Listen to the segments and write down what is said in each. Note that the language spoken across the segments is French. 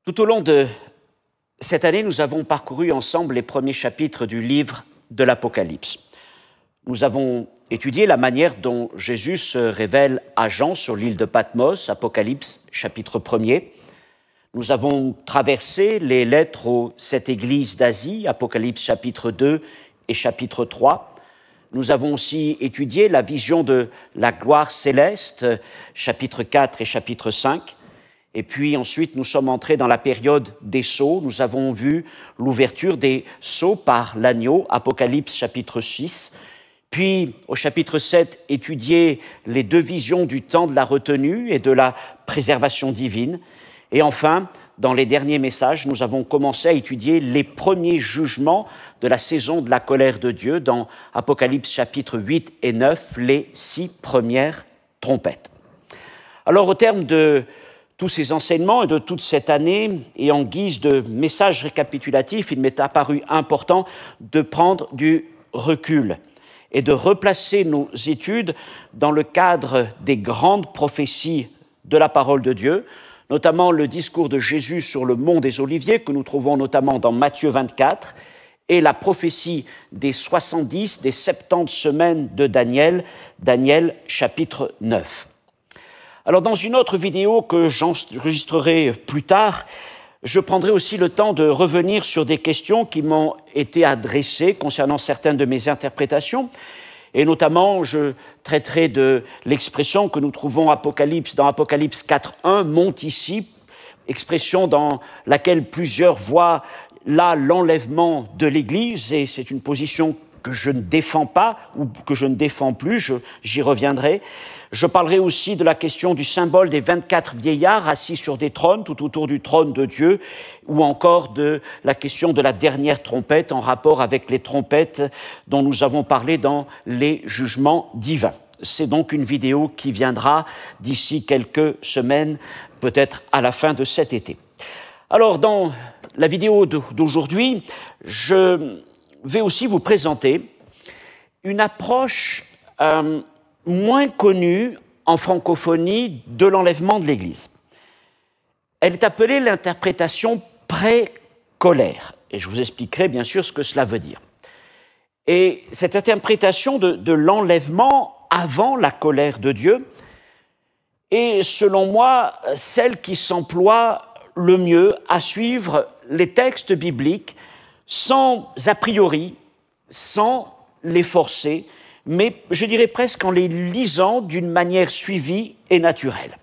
Tout au long de cette année, nous avons parcouru ensemble les premiers chapitres du livre de l'Apocalypse. Nous avons étudié la manière dont Jésus se révèle à Jean sur l'île de Patmos, Apocalypse chapitre 1er. Nous avons traversé les lettres aux 7 églises d'Asie, Apocalypse chapitre 2 et chapitre 3. Nous avons aussi étudié la vision de la gloire céleste, chapitre 4 et chapitre 5. Et puis ensuite, nous sommes entrés dans la période des sceaux. Nous avons vu l'ouverture des sceaux par l'agneau, Apocalypse chapitre 6. Puis, au chapitre 7, étudier les 2 visions du temps de la retenue et de la préservation divine. Et enfin, dans les derniers messages, nous avons commencé à étudier les premiers jugements de la saison de la colère de Dieu dans Apocalypse chapitre 8 et 9, les 6 premières trompettes. Alors, au terme de tous ces enseignements et de toute cette année, et en guise de message récapitulatif, il m'est apparu important de prendre du recul et de replacer nos études dans le cadre des grandes prophéties de la parole de Dieu, notamment le discours de Jésus sur le mont des Oliviers, que nous trouvons notamment dans Matthieu 24, et la prophétie des 70, des 70 semaines de Daniel, Daniel chapitre 9. Alors, dans une autre vidéo que j'enregistrerai plus tard, je prendrai aussi le temps de revenir sur des questions qui m'ont été adressées concernant certaines de mes interprétations. Et notamment, je traiterai de l'expression que nous trouvons dans Apocalypse 4.1, « monte ici », expression dans laquelle plusieurs voient là l'enlèvement de l'Église, et c'est une position que je ne défends pas ou que je ne défends plus, j'y reviendrai. Je parlerai aussi de la question du symbole des 24 vieillards assis sur des trônes tout autour du trône de Dieu, ou encore de la question de la dernière trompette en rapport avec les trompettes dont nous avons parlé dans les jugements divins. C'est donc une vidéo qui viendra d'ici quelques semaines, peut-être à la fin de cet été. Alors, dans la vidéo d'aujourd'hui, je vais aussi vous présenter une approche moins connue en francophonie de l'enlèvement de l'Église. Elle est appelée l'interprétation pré-colère, et je vous expliquerai bien sûr ce que cela veut dire. Et cette interprétation de l'enlèvement avant la colère de Dieu est, selon moi, celle qui s'emploie le mieux à suivre les textes bibliques sans a priori, sans les forcer, mais je dirais presque en les lisant d'une manière suivie et naturelle.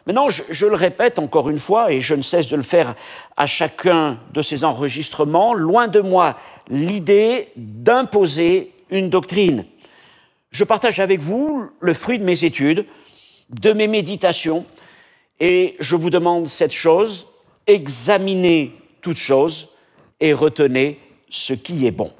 Maintenant, je le répète encore une fois, et je ne cesse de le faire à chacun de ces enregistrements, loin de moi l'idée d'imposer une doctrine. Je partage avec vous le fruit de mes études, de mes méditations, et je vous demande cette chose, examinez toutes choses et retenez ce qui est bon.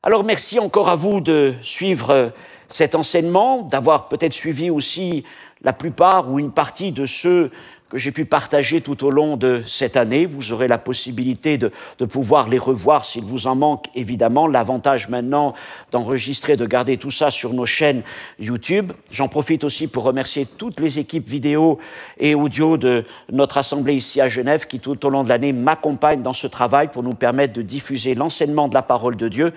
Alors merci encore à vous de suivre cet enseignement, d'avoir peut-être suivi aussi la plupart ou une partie de ceux que j'ai pu partager tout au long de cette année. Vous aurez la possibilité de pouvoir les revoir s'il vous en manque, évidemment. L'avantage maintenant d'enregistrer, de garder tout ça sur nos chaînes YouTube. J'en profite aussi pour remercier toutes les équipes vidéo et audio de notre assemblée ici à Genève qui tout au long de l'année m'accompagnent dans ce travail pour nous permettre de diffuser l'enseignement de la parole de Dieu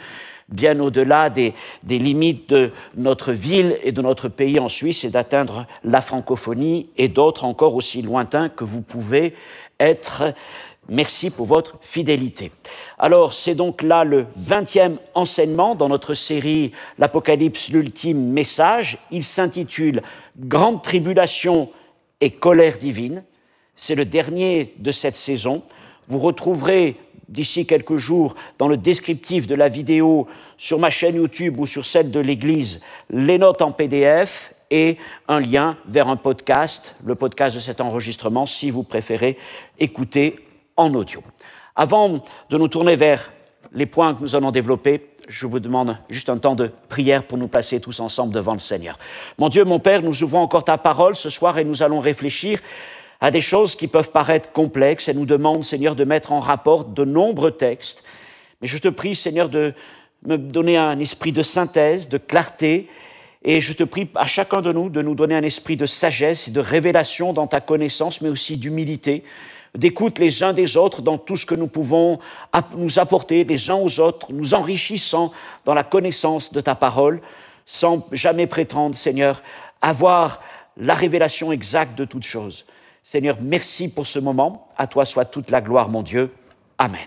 bien au-delà des limites de notre ville et de notre pays en Suisse et d'atteindre la francophonie et d'autres encore aussi lointains que vous pouvez être. Merci pour votre fidélité. Alors, c'est donc là le 20e enseignement dans notre série « L'Apocalypse, l'ultime message ». Il s'intitule « Grande tribulation et colère divine ». C'est le dernier de cette saison. Vous retrouverez d'ici quelques jours, dans le descriptif de la vidéo sur ma chaîne YouTube ou sur celle de l'Église, les notes en PDF et un lien vers un podcast, le podcast de cet enregistrement, si vous préférez écouter en audio. Avant de nous tourner vers les points que nous allons développer, je vous demande juste un temps de prière pour nous placer tous ensemble devant le Seigneur. Mon Dieu, mon Père, nous ouvrons encore ta parole ce soir et nous allons réfléchir à des choses qui peuvent paraître complexes et nous demandent, Seigneur, de mettre en rapport de nombreux textes. Mais je te prie, Seigneur, de me donner un esprit de synthèse, de clarté, et je te prie à chacun de nous donner un esprit de sagesse et de révélation dans ta connaissance, mais aussi d'humilité, d'écoute les uns des autres dans tout ce que nous pouvons nous apporter les uns aux autres, nous enrichissant dans la connaissance de ta parole, sans jamais prétendre, Seigneur, avoir la révélation exacte de toutes choses. Seigneur, merci pour ce moment. À toi soit toute la gloire, mon Dieu. Amen.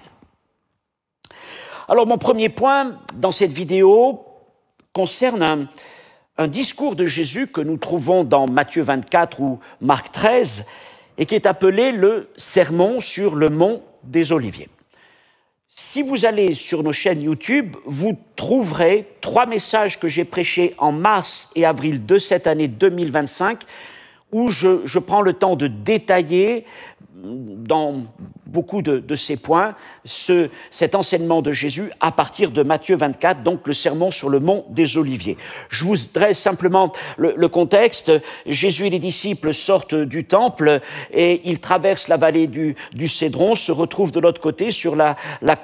Alors, mon premier point dans cette vidéo concerne un discours de Jésus que nous trouvons dans Matthieu 24 ou Marc 13 et qui est appelé le Sermon sur le mont des Oliviers. Si vous allez sur nos chaînes YouTube, vous trouverez 3 messages que j'ai prêchés en mars et avril de cette année 2025 où je prends le temps de détailler dans beaucoup de ces points cet enseignement de Jésus à partir de Matthieu 24, donc le sermon sur le mont des Oliviers. Je vous dresse simplement le contexte. Jésus et les disciples sortent du temple et ils traversent la vallée du Cédron, se retrouvent de l'autre côté sur la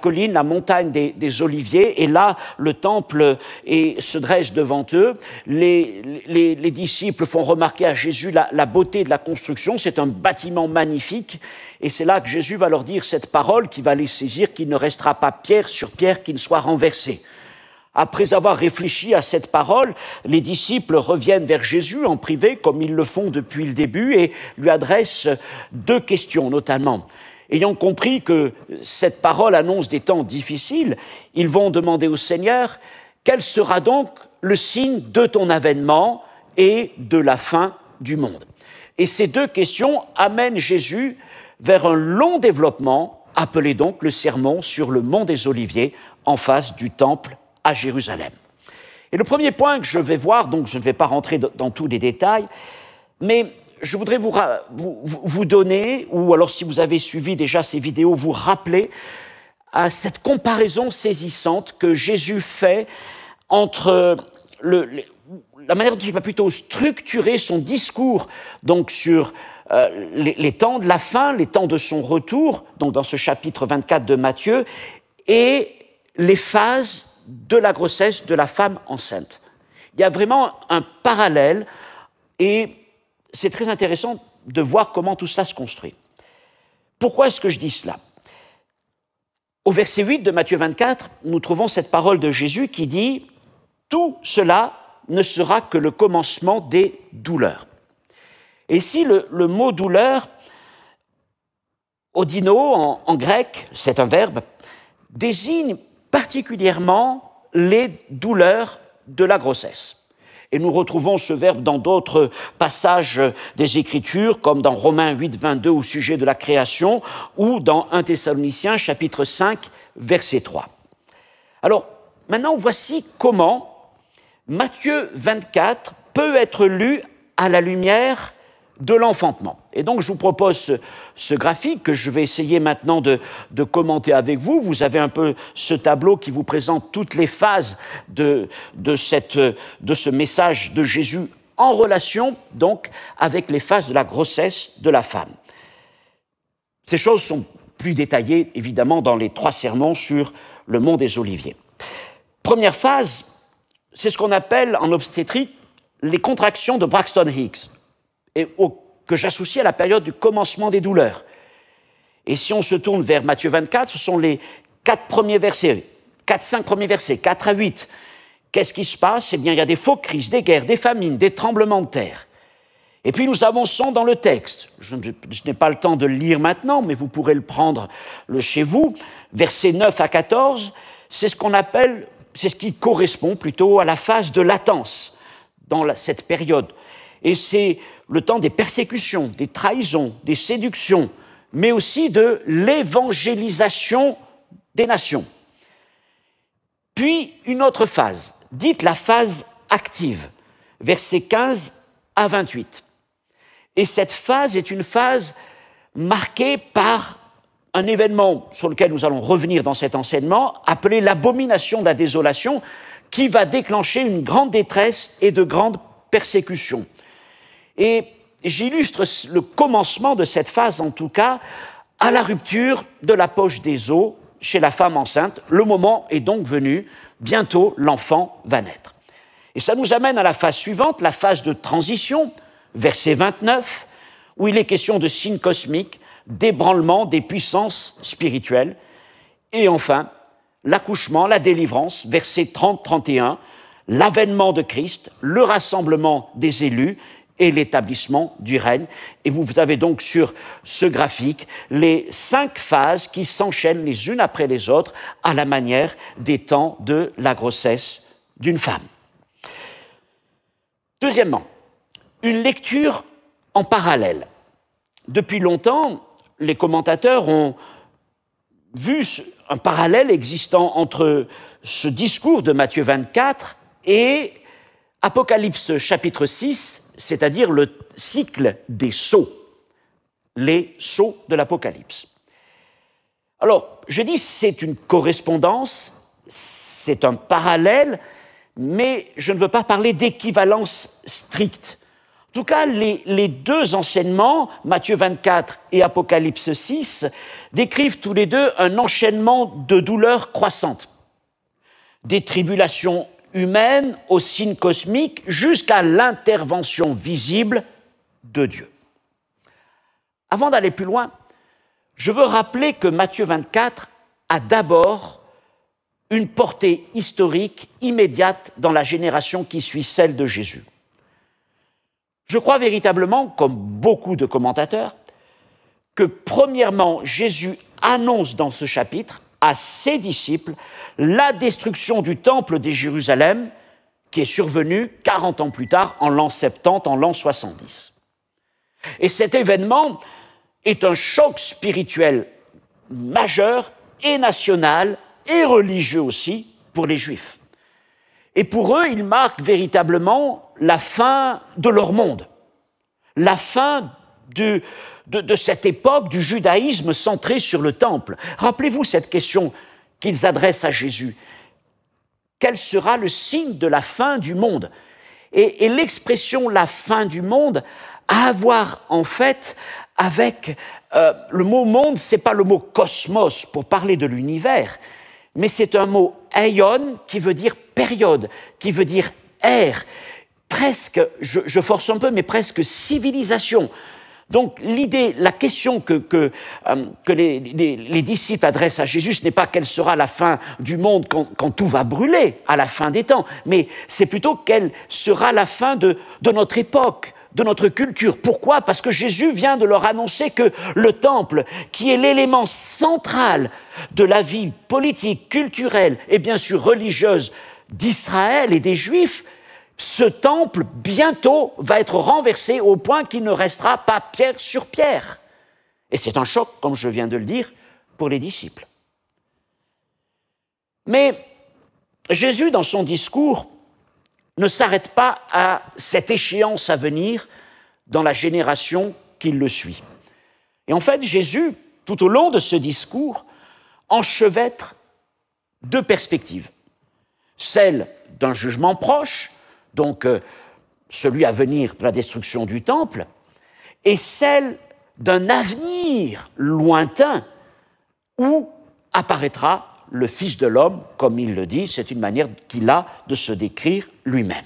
colline, la montagne des Oliviers, et là le temple se dresse devant eux. Les disciples font remarquer à Jésus la beauté de la construction. C'est un bâtiment magnifique. Et c'est là que Jésus va leur dire cette parole qui va les saisir, qu'il ne restera pas pierre sur pierre qui ne soit renversée. Après avoir réfléchi à cette parole, les disciples reviennent vers Jésus en privé, comme ils le font depuis le début, et lui adressent 2 questions notamment. Ayant compris que cette parole annonce des temps difficiles, ils vont demander au Seigneur « Quel sera donc le signe de ton avènement et de la fin du monde ?» Et ces 2 questions amènent Jésus vers un long développement, appelé donc le sermon sur le mont des Oliviers, en face du temple à Jérusalem. Et le premier point que je vais voir, donc je ne vais pas rentrer dans tous les détails, mais je voudrais vous donner, ou alors si vous avez suivi déjà ces vidéos, vous rappeler à cette comparaison saisissante que Jésus fait entre la manière dont il va plutôt structurer son discours donc sur les temps de la fin, les temps de son retour, donc dans ce chapitre 24 de Matthieu, et les phases de la grossesse de la femme enceinte. Il y a vraiment un parallèle et c'est très intéressant de voir comment tout cela se construit. Pourquoi est-ce que je dis cela ? Au verset 8 de Matthieu 24, nous trouvons cette parole de Jésus qui dit « Tout cela ne sera que le commencement des douleurs ». Et si le mot douleur, odino en grec, c'est un verbe, désigne particulièrement les douleurs de la grossesse. Et nous retrouvons ce verbe dans d'autres passages des Écritures, comme dans Romains 8, 22 au sujet de la création, ou dans 1 Thessaloniciens chapitre 5, verset 3. Alors, maintenant, voici comment Matthieu 24 peut être lu à la lumière de l'enfantement. Et donc, je vous propose ce graphique que je vais essayer maintenant de commenter avec vous. Vous avez un peu ce tableau qui vous présente toutes les phases de ce message de Jésus en relation, donc, avec les phases de la grossesse de la femme. Ces choses sont plus détaillées, évidemment, dans les 3 sermons sur le mont des Oliviers. Première phase, c'est ce qu'on appelle en obstétrique les contractions de Braxton Hicks, que j'associe à la période du commencement des douleurs. Et si on se tourne vers Matthieu 24, ce sont les 4 premiers versets, 5 premiers versets, 4 à 8. Qu'est-ce qui se passe ? Eh bien, il y a des faux crises, des guerres, des famines, des tremblements de terre. Et puis nous avançons dans le texte. Je n'ai pas le temps de le lire maintenant, mais vous pourrez le prendre chez vous. Versets 9 à 14, c'est ce qui correspond plutôt à la phase de latence dans cette période. Et c'est le temps des persécutions, des trahisons, des séductions, mais aussi de l'évangélisation des nations. Puis une autre phase, dite la phase active, versets 15 à 28. Et cette phase est une phase marquée par un événement sur lequel nous allons revenir dans cet enseignement, appelé l'abomination de la désolation, qui va déclencher une grande détresse et de grandes persécutions. Et j'illustre le commencement de cette phase, en tout cas, à la rupture de la poche des os chez la femme enceinte. Le moment est donc venu, bientôt l'enfant va naître. Et ça nous amène à la phase suivante, la phase de transition, verset 29, où il est question de signes cosmiques, d'ébranlement des puissances spirituelles. Et enfin, l'accouchement, la délivrance, versets 30-31, l'avènement de Christ, le rassemblement des élus et l'établissement du règne. Et vous avez donc sur ce graphique les 5 phases qui s'enchaînent les unes après les autres à la manière des temps de la grossesse d'une femme. Deuxièmement, une lecture en parallèle. Depuis longtemps, les commentateurs ont vu un parallèle existant entre ce discours de Matthieu 24 et Apocalypse chapitre 6, c'est-à-dire le cycle des sceaux, les sceaux de l'Apocalypse. Alors, je dis c'est une correspondance, c'est un parallèle, mais je ne veux pas parler d'équivalence stricte. En tout cas, les deux enseignements, Matthieu 24 et Apocalypse 6, décrivent tous les deux un enchaînement de douleurs croissantes, des tribulations humaines aux signes cosmiques jusqu'à l'intervention visible de Dieu. Avant d'aller plus loin, je veux rappeler que Matthieu 24 a d'abord une portée historique immédiate dans la génération qui suit celle de Jésus. Je crois véritablement, comme beaucoup de commentateurs, que premièrement, Jésus annonce dans ce chapitre à ses disciples la destruction du temple de Jérusalem qui est survenue 40 ans plus tard, en l'an 70, en l'an 70. Et cet événement est un choc spirituel majeur et national et religieux aussi pour les Juifs. Et pour eux, il marque véritablement la fin de leur monde, la fin de cette époque du judaïsme centré sur le temple. Rappelez-vous cette question qu'ils adressent à Jésus. Quel sera le signe de la fin du monde ? Et l'expression « la fin du monde » a à voir en fait avec le mot « monde », ce n'est pas le mot « cosmos » pour parler de l'univers, mais c'est un mot « aion » qui veut dire « période », qui veut dire « ère », presque, je force un peu, mais presque « civilisation ». Donc l'idée, la question que les disciples adressent à Jésus, ce n'est pas quelle sera la fin du monde quand tout va brûler à la fin des temps, mais c'est plutôt quelle sera la fin de notre époque, de notre culture. Pourquoi ? Parce que Jésus vient de leur annoncer que le temple, qui est l'élément central de la vie politique, culturelle et bien sûr religieuse d'Israël et des Juifs, ce temple, bientôt, va être renversé au point qu'il ne restera pas pierre sur pierre. Et c'est un choc, comme je viens de le dire, pour les disciples. Mais Jésus, dans son discours, ne s'arrête pas à cette échéance à venir dans la génération qui le suit. Et en fait, Jésus, tout au long de ce discours, enchevêtre 2 perspectives. Celle d'un jugement proche, donc celui à venir de la destruction du temple, et celle d'un avenir lointain où apparaîtra le Fils de l'homme, comme il le dit, c'est une manière qu'il a de se décrire lui-même.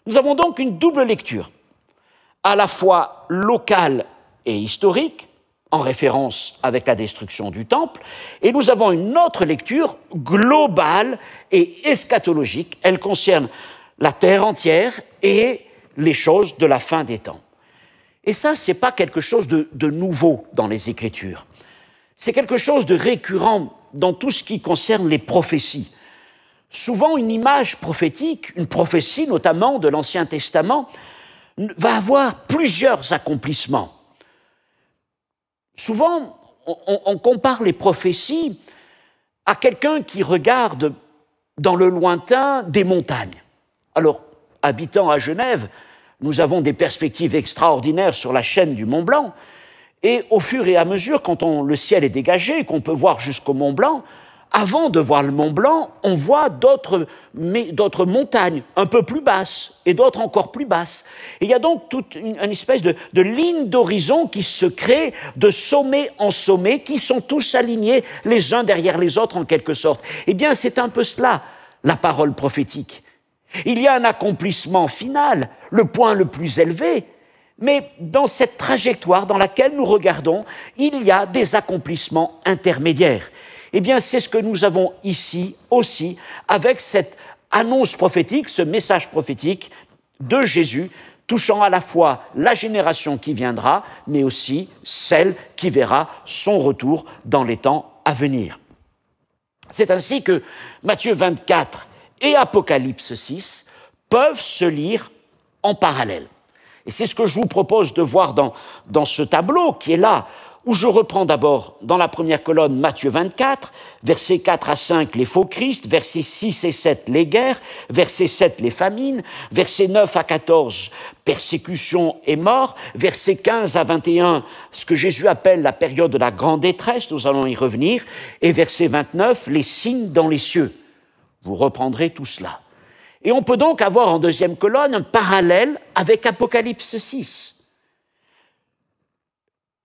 Nous avons donc une double lecture, à la fois locale et historique, en référence avec la destruction du temple, et nous avons une autre lecture globale et eschatologique. Elle concerne la terre entière et les choses de la fin des temps. Et ça, ce n'est pas quelque chose de nouveau dans les Écritures. C'est quelque chose de récurrent dans tout ce qui concerne les prophéties. Souvent, une image prophétique, une prophétie notamment de l'Ancien Testament, va avoir plusieurs accomplissements. Souvent, on compare les prophéties à quelqu'un qui regarde dans le lointain des montagnes. Alors, habitant à Genève, nous avons des perspectives extraordinaires sur la chaîne du Mont Blanc, et au fur et à mesure, quand le ciel est dégagé, qu'on peut voir jusqu'au Mont Blanc, avant de voir le Mont Blanc, on voit d'autres montagnes un peu plus basses et d'autres encore plus basses. Et il y a donc toute une espèce de ligne d'horizon qui se crée de sommet en sommet, qui sont tous alignés les uns derrière les autres en quelque sorte. Eh bien, c'est un peu cela, la parole prophétique. Il y a un accomplissement final, le point le plus élevé, Mais dans cette trajectoire dans laquelle nous regardons, il y a des accomplissements intermédiaires. Eh bien, c'est ce que nous avons ici aussi avec cette annonce prophétique, ce message prophétique de Jésus, touchant à la fois la génération qui viendra, mais aussi celle qui verra son retour dans les temps à venir. C'est ainsi que Matthieu 24 et Apocalypse 6 peuvent se lire en parallèle. Et c'est ce que je vous propose de voir dans ce tableau qui est là, où je reprends d'abord dans la première colonne Matthieu 24, versets 4 à 5 les faux Christ, versets 6 et 7 les guerres, verset 7 les famines, versets 9 à 14 persécution et mort, versets 15 à 21 ce que Jésus appelle la période de la grande détresse, nous allons y revenir, et verset 29 les signes dans les cieux. Vous reprendrez tout cela. Et on peut donc avoir en deuxième colonne un parallèle avec Apocalypse 6.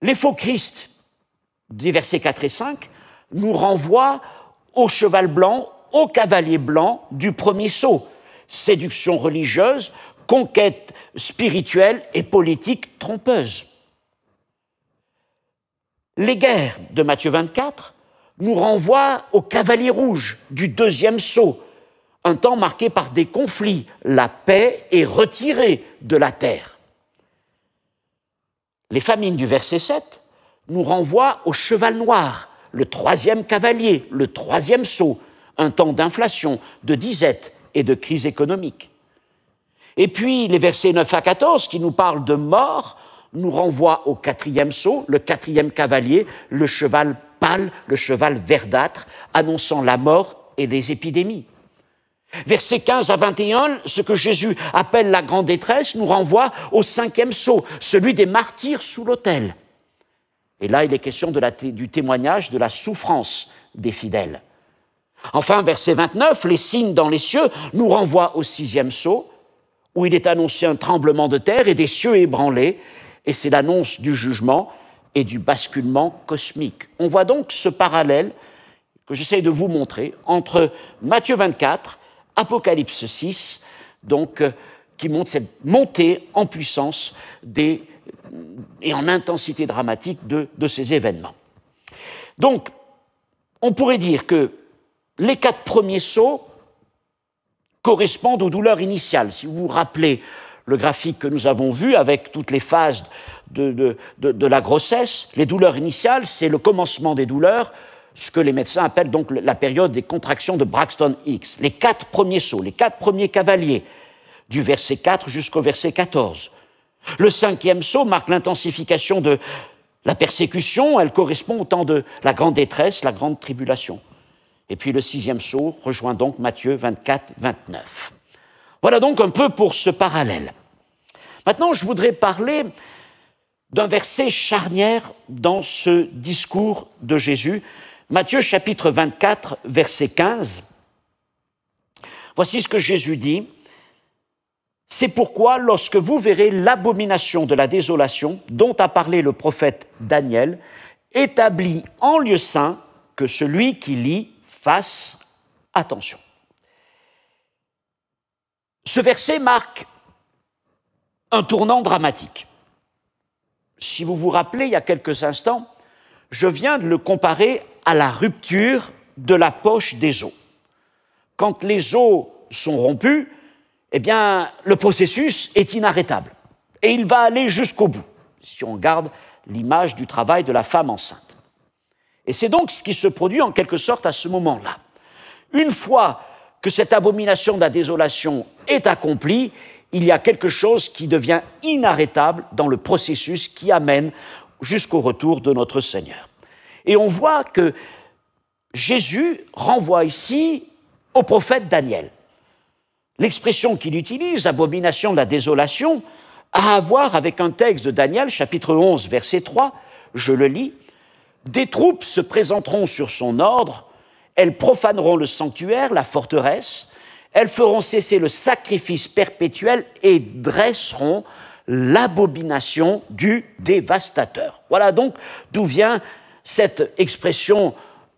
Les faux Christ, des versets 4 et 5, nous renvoient au cheval blanc, au cavalier blanc du premier sceau. Séduction religieuse, conquête spirituelle et politique trompeuse. Les guerres de Matthieu 24 nous renvoient au cavalier rouge du deuxième sceau, un temps marqué par des conflits. La paix est retirée de la terre. Les famines du verset 7 nous renvoient au cheval noir, le troisième cavalier, le troisième sceau, un temps d'inflation, de disette et de crise économique. Et puis les versets 9 à 14 qui nous parlent de mort nous renvoient au quatrième sceau, le quatrième cavalier, le cheval pâle, le cheval verdâtre, annonçant la mort et des épidémies. Versets 15 à 21, ce que Jésus appelle la grande détresse nous renvoie au cinquième sceau, celui des martyrs sous l'autel. Et là, il est question du témoignage de la souffrance des fidèles. Enfin, verset 29, les signes dans les cieux nous renvoient au sixième sceau, où il est annoncé un tremblement de terre et des cieux ébranlés, et c'est l'annonce du jugement et du basculement cosmique. On voit donc ce parallèle que j'essaie de vous montrer entre Matthieu 24, Apocalypse 6, donc, qui montre cette montée en puissance et en intensité dramatique de ces événements. Donc, on pourrait dire que les 4 premiers sceaux correspondent aux douleurs initiales. Si vous vous rappelez le graphique que nous avons vu avec toutes les phases de la grossesse, les douleurs initiales, c'est le commencement des douleurs, ce que les médecins appellent donc la période des contractions de Braxton Hicks. Les 4 premiers sceaux, les 4 premiers cavaliers, du verset 4 jusqu'au verset 14. Le 5e sceau marque l'intensification de la persécution, elle correspond au temps de la grande détresse, la grande tribulation. Et puis le 6e sceau rejoint donc Matthieu 24, 29. Voilà donc un peu pour ce parallèle. Maintenant, je voudrais parler d'un verset charnière dans ce discours de Jésus, Matthieu chapitre 24, verset 15. Voici ce que Jésus dit. « C'est pourquoi, lorsque vous verrez l'abomination de la désolation dont a parlé le prophète Daniel, établi en lieu saint, que celui qui lit fasse attention. » Ce verset marque un tournant dramatique. Si vous vous rappelez, il y a quelques instants, je viens de le comparer à la rupture de la poche des os. Quand les os sont rompus, eh bien, le processus est inarrêtable et il va aller jusqu'au bout, si on garde l'image du travail de la femme enceinte. Et c'est donc ce qui se produit en quelque sorte à ce moment-là. Une fois que cette abomination de la désolation est accomplie, il y a quelque chose qui devient inarrêtable dans le processus qui amène jusqu'au retour de notre Seigneur. Et on voit que Jésus renvoie ici au prophète Daniel. L'expression qu'il utilise, abomination de la désolation, a à voir avec un texte de Daniel, chapitre 11, verset 3, je le lis. « Des troupes se présenteront sur son ordre, elles profaneront le sanctuaire, la forteresse, elles feront cesser le sacrifice perpétuel et dresseront l'abomination du dévastateur. » Voilà donc d'où vient cette expression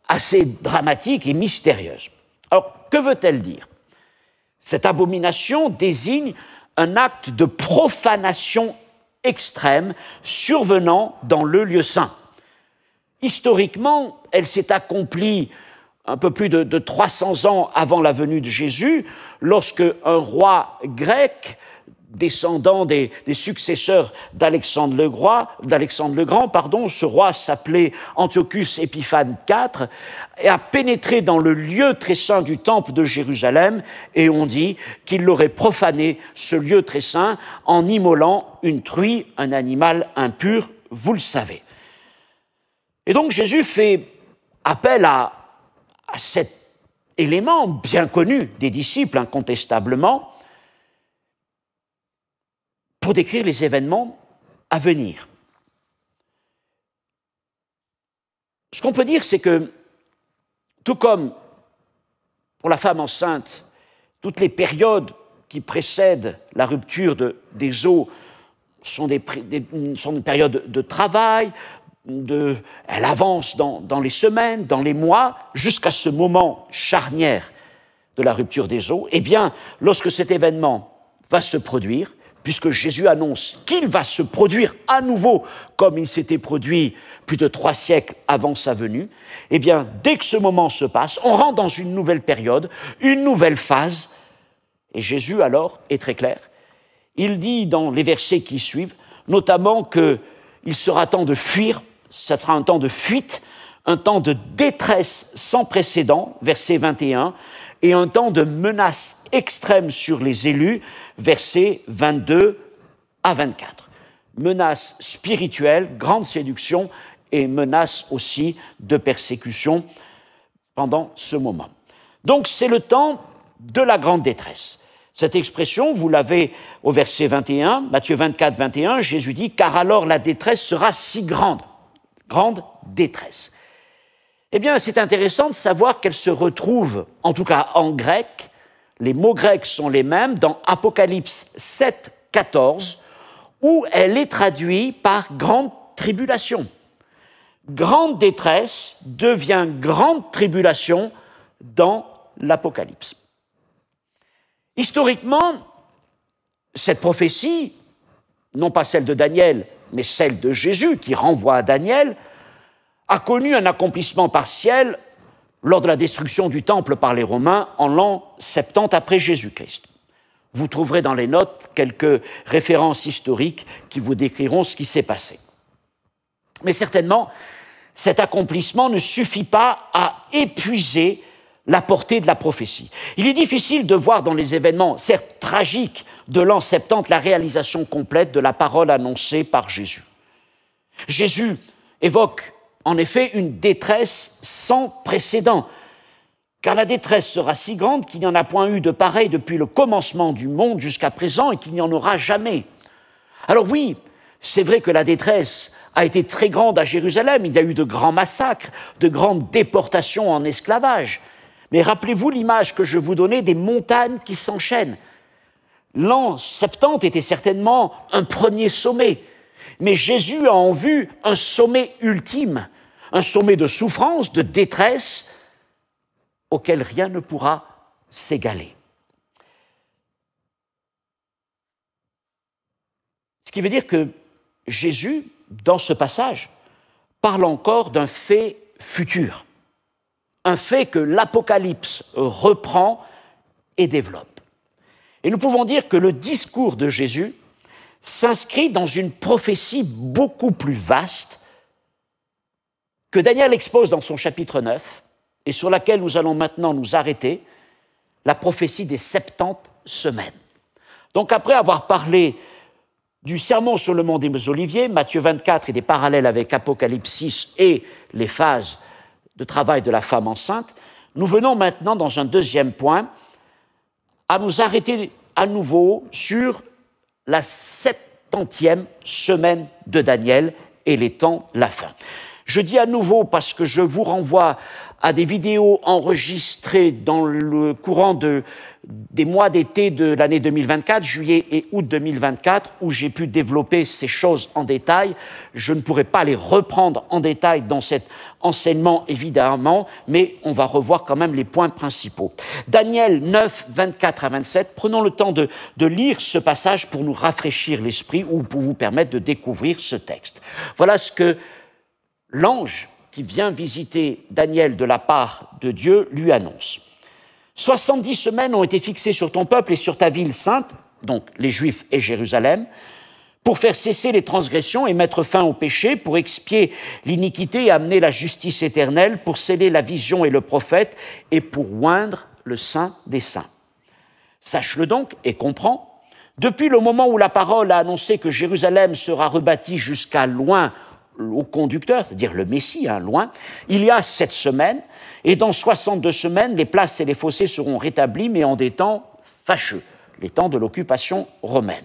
assez dramatique et mystérieuse. Alors, que veut-elle dire ? Cette abomination désigne un acte de profanation extrême survenant dans le lieu saint. Historiquement, elle s'est accomplie un peu plus de 300 ans avant la venue de Jésus, lorsque un roi grec, descendant des successeurs d'Alexandre le Grand, ce roi s'appelait Antiochus Épiphane IV, et a pénétré dans le lieu très saint du temple de Jérusalem, et on dit qu'il aurait profané ce lieu très saint en immolant une truie, un animal impur, vous le savez. Et donc Jésus fait appel à cet élément bien connu des disciples, incontestablement, pour décrire les événements à venir. Ce qu'on peut dire, c'est que, tout comme pour la femme enceinte, toutes les périodes qui précèdent la rupture des os sont des périodes de travail, elle avance dans les semaines, dans les mois, jusqu'à ce moment charnière de la rupture des os. Eh bien, lorsque cet événement va se produire, puisque Jésus annonce qu'il va se produire à nouveau comme il s'était produit plus de 3 siècles avant sa venue, eh bien, dès que ce moment se passe, on rentre dans une nouvelle période, une nouvelle phase, et Jésus, alors, est très clair. Il dit dans les versets qui suivent, notamment qu'il sera temps de fuir, ça sera un temps de fuite, un temps de détresse sans précédent, verset 21, et un temps de menace extrême sur les élus, versets 22 à 24. Menace spirituelle, grande séduction et menace aussi de persécution pendant ce moment. Donc c'est le temps de la grande détresse. Cette expression, vous l'avez au verset 21, Matthieu 24, 21, Jésus dit « Car alors la détresse sera si grande détresse ». Eh bien, c'est intéressant de savoir qu'elle se retrouve, en tout cas en grec, les mots grecs sont les mêmes, dans Apocalypse 7, 14, où elle est traduite par « grande tribulation ». Grande détresse devient grande tribulation dans l'Apocalypse. Historiquement, cette prophétie, non pas celle de Daniel, mais celle de Jésus, qui renvoie à Daniel, a connu un accomplissement partiel lors de la destruction du temple par les Romains en l'an 70 après Jésus-Christ. Vous trouverez dans les notes quelques références historiques qui vous décriront ce qui s'est passé. Mais certainement, cet accomplissement ne suffit pas à épuiser la portée de la prophétie. Il est difficile de voir dans les événements, certes tragiques, de l'an 70 la réalisation complète de la parole annoncée par Jésus. Jésus évoque en effet une détresse sans précédent, car la détresse sera si grande qu'il n'y en a point eu de pareil depuis le commencement du monde jusqu'à présent et qu'il n'y en aura jamais. Alors oui, c'est vrai que la détresse a été très grande à Jérusalem, il y a eu de grands massacres, de grandes déportations en esclavage. Mais rappelez-vous l'image que je vous donnais des montagnes qui s'enchaînent. L'an 70 était certainement un premier sommet, mais Jésus a en vue un sommet ultime, un sommet de souffrance, de détresse, auquel rien ne pourra s'égaler. Ce qui veut dire que Jésus, dans ce passage, parle encore d'un fait futur, un fait que l'Apocalypse reprend et développe. Et nous pouvons dire que le discours de Jésus s'inscrit dans une prophétie beaucoup plus vaste que Daniel expose dans son chapitre 9 et sur laquelle nous allons maintenant nous arrêter, la prophétie des 70 semaines. Donc après avoir parlé du sermon sur le mont des Oliviers, Matthieu 24 et des parallèles avec Apocalypse 6 et les phases de travail de la femme enceinte, nous venons maintenant dans un deuxième point à nous arrêter à nouveau sur la 70e semaine de Daniel et les temps de la fin. Je dis à nouveau parce que je vous renvoie à des vidéos enregistrées dans le courant des mois d'été de l'année 2024, juillet et août 2024, où j'ai pu développer ces choses en détail. Je ne pourrai pas les reprendre en détail dans cet enseignement, évidemment, mais on va revoir quand même les points principaux. Daniel 9, 24 à 27, prenons le temps de lire ce passage pour nous rafraîchir l'esprit ou pour vous permettre de découvrir ce texte. Voilà ce que l'ange qui vient visiter Daniel de la part de Dieu lui annonce. 70 semaines ont été fixées sur ton peuple et sur ta ville sainte, donc les Juifs et Jérusalem, pour faire cesser les transgressions et mettre fin au péché, pour expier l'iniquité et amener la justice éternelle, pour sceller la vision et le prophète, et pour oindre le Saint des Saints. Sache-le donc et comprends, depuis le moment où la parole a annoncé que Jérusalem sera rebâtie jusqu'à loin au conducteur, c'est-à-dire le Messie, loin, il y a 7 semaines, et dans 62 semaines, les places et les fossés seront rétablis, mais en des temps fâcheux, les temps de l'occupation romaine.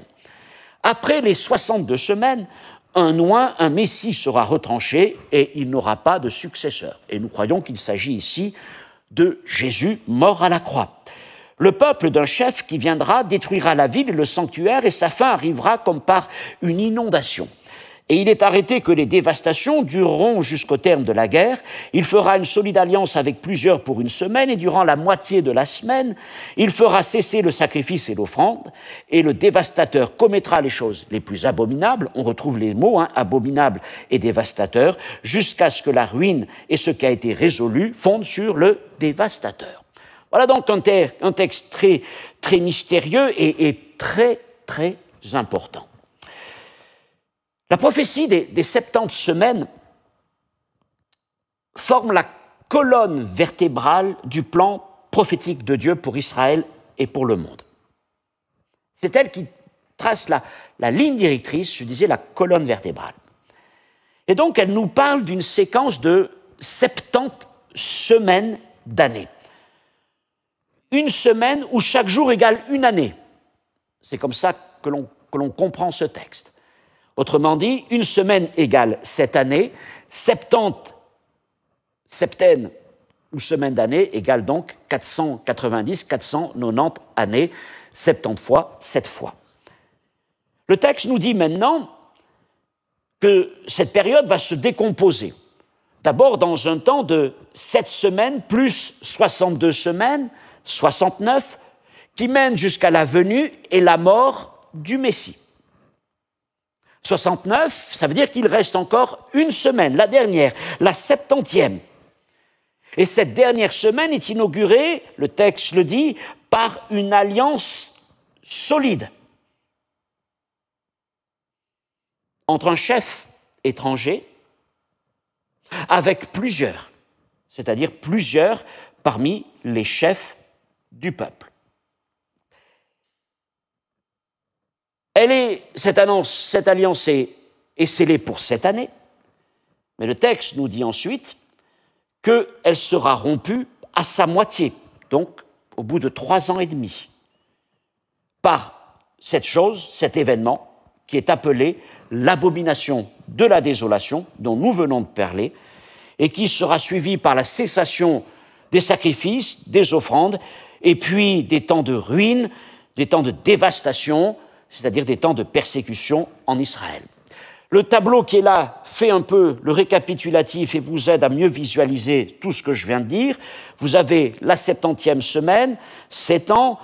Après les 62 semaines, un Messie sera retranché et il n'aura pas de successeur. Et nous croyons qu'il s'agit ici de Jésus mort à la croix. Le peuple d'un chef qui viendra détruira la ville et le sanctuaire, et sa fin arrivera comme par une inondation. Et il est arrêté que les dévastations dureront jusqu'au terme de la guerre. Il fera une solide alliance avec plusieurs pour une semaine, et durant la moitié de la semaine, il fera cesser le sacrifice et l'offrande, et le dévastateur commettra les choses les plus abominables, on retrouve les mots, abominable et dévastateur, jusqu'à ce que la ruine et ce qui a été résolu fondent sur le dévastateur. Voilà donc un texte très, très mystérieux et très, très important. La prophétie des 70 semaines forme la colonne vertébrale du plan prophétique de Dieu pour Israël et pour le monde. C'est elle qui trace la ligne directrice, je disais la colonne vertébrale. Et donc elle nous parle d'une séquence de 70 semaines d'année. Une semaine où chaque jour égale une année. C'est comme ça que l'on comprend ce texte. Autrement dit, une semaine égale 7 années, 70 septaines ou semaines d'année égale donc 490, 490 années, 70 fois, 7 fois. Le texte nous dit maintenant que cette période va se décomposer. D'abord dans un temps de 7 semaines plus 62 semaines, 69, qui mènent jusqu'à la venue et la mort du Messie. 69, ça veut dire qu'il reste encore une semaine, la dernière, la 70e. Et cette dernière semaine est inaugurée, le texte le dit, par une alliance solide entre un chef étranger avec plusieurs, c'est-à-dire plusieurs parmi les chefs du peuple. Cette alliance est scellée pour 7 années, mais le texte nous dit ensuite qu'elle sera rompue à sa moitié, donc au bout de 3 ans et demi, par cet événement qui est appelé l'abomination de la désolation, dont nous venons de parler, et qui sera suivi par la cessation des sacrifices, des offrandes, et puis des temps de ruine, des temps de dévastation, c'est-à-dire des temps de persécution en Israël. Le tableau qui est là fait un peu le récapitulatif et vous aide à mieux visualiser tout ce que je viens de dire. Vous avez la 70e semaine, 7 ans,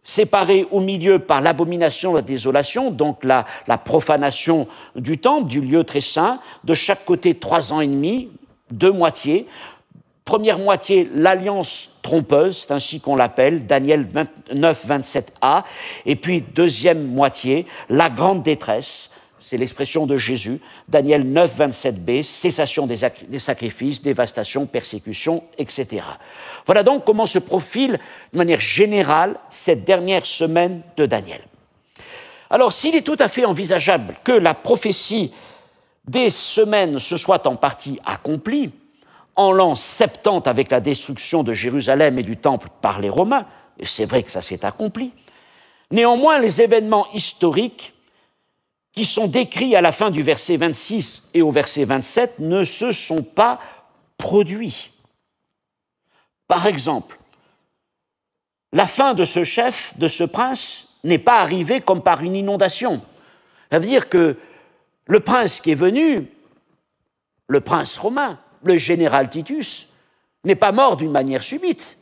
séparés au milieu par l'abomination de la désolation, donc la profanation du temple, du lieu très saint, de chaque côté 3 ans et demi, 2 moitiés. Première moitié, l'alliance trompeuse, c'est ainsi qu'on l'appelle, Daniel 9, 27a. Et puis deuxième moitié, la grande détresse, c'est l'expression de Jésus, Daniel 9, 27b, cessation des sacrifices, dévastation, persécution, etc. Voilà donc comment se profile de manière générale cette dernière semaine de Daniel. Alors, s'il est tout à fait envisageable que la prophétie des semaines se soit en partie accomplie, en l'an 70 avec la destruction de Jérusalem et du Temple par les Romains, et c'est vrai que ça s'est accompli, néanmoins les événements historiques qui sont décrits à la fin du verset 26 et au verset 27 ne se sont pas produits. Par exemple, la fin de ce chef, de ce prince, n'est pas arrivée comme par une inondation. Ça veut dire que le prince qui est venu, le prince romain, le général Titus, n'est pas mort d'une manière subite,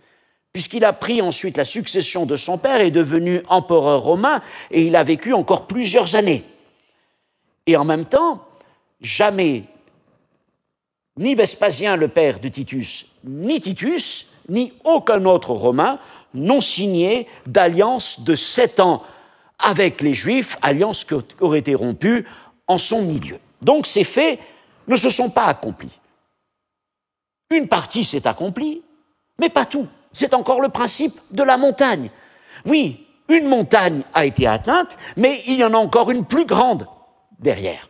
puisqu'il a pris ensuite la succession de son père, est devenu empereur romain, et il a vécu encore plusieurs années. Et en même temps, jamais ni Vespasien, le père de Titus, ni aucun autre Romain n'ont signé d'alliance de 7 ans avec les Juifs, alliance qui aurait été rompue en son milieu. Donc ces faits ne se sont pas accomplis. Une partie s'est accomplie, mais pas tout. C'est encore le principe de la montagne. Oui, une montagne a été atteinte, mais il y en a encore une plus grande derrière.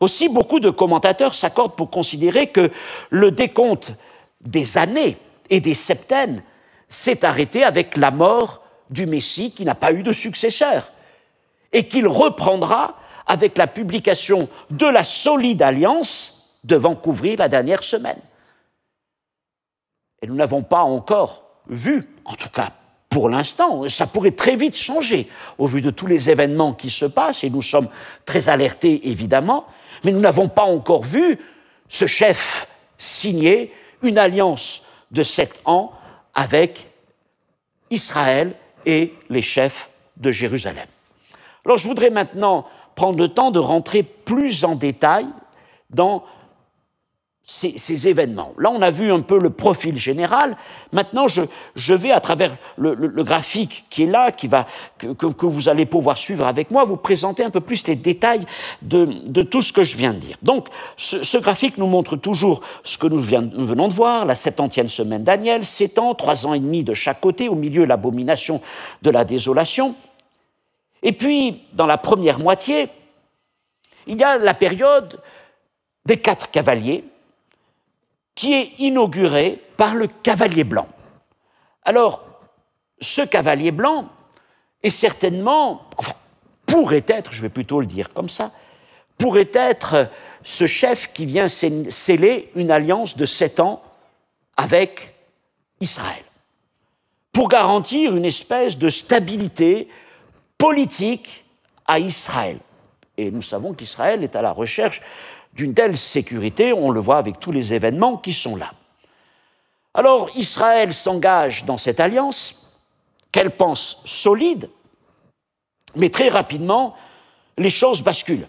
Aussi, beaucoup de commentateurs s'accordent pour considérer que le décompte des années et des septaines s'est arrêté avec la mort du Messie qui n'a pas eu de successeur et qu'il reprendra avec la publication de la solide alliance devant couvrir la dernière semaine. Et nous n'avons pas encore vu, en tout cas pour l'instant, ça pourrait très vite changer au vu de tous les événements qui se passent, et nous sommes très alertés évidemment, mais nous n'avons pas encore vu ce chef signer une alliance de 7 ans avec Israël et les chefs de Jérusalem. Alors je voudrais maintenant prendre le temps de rentrer plus en détail dans ces événements. Là, on a vu un peu le profil général. Maintenant, je vais, à travers le graphique qui est là, que vous allez pouvoir suivre avec moi, vous présenter un peu plus les détails de tout ce que je viens de dire. Donc, ce graphique nous montre toujours ce que nous venons de voir, la 70e semaine Daniel, 7 ans, 3 ans et demi de chaque côté, au milieu l'abomination de la désolation. Et puis, dans la première moitié, il y a la période des 4 cavaliers, qui est inauguré par le cavalier blanc. Alors, ce cavalier blanc est certainement, enfin, pourrait être, je vais plutôt le dire comme ça, pourrait être ce chef qui vient sceller une alliance de 7 ans avec Israël, pour garantir une espèce de stabilité politique à Israël. Et nous savons qu'Israël est à la recherche d'une telle sécurité, on le voit avec tous les événements qui sont là. Alors Israël s'engage dans cette alliance, qu'elle pense solide, mais très rapidement, les choses basculent.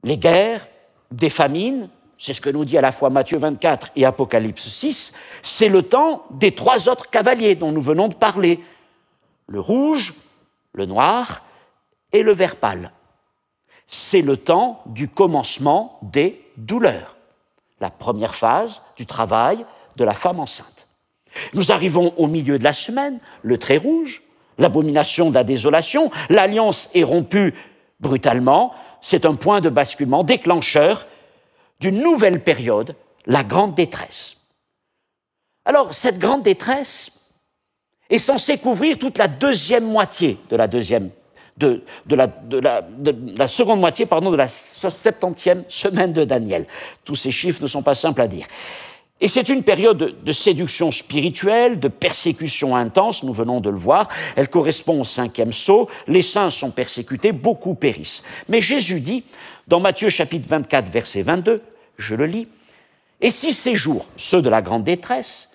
Les guerres, des famines, c'est ce que nous dit à la fois Matthieu 24 et Apocalypse 6, c'est le temps des 3 autres cavaliers dont nous venons de parler, le rouge, le noir et le vert pâle. C'est le temps du commencement des douleurs, la première phase du travail de la femme enceinte. Nous arrivons au milieu de la semaine, le trait rouge, l'abomination de la désolation, l'alliance est rompue brutalement, c'est un point de basculement déclencheur d'une nouvelle période, la grande détresse. Alors, cette grande détresse est censée couvrir toute la deuxième moitié de la seconde moitié de la 70e semaine de Daniel. Tous ces chiffres ne sont pas simples à dire. Et c'est une période de séduction spirituelle, de persécution intense, nous venons de le voir. Elle correspond au 5e sceau. Les saints sont persécutés, beaucoup périssent. Mais Jésus dit, dans Matthieu chapitre 24, verset 22, je le lis, « Et si ces jours, ceux de la grande détresse,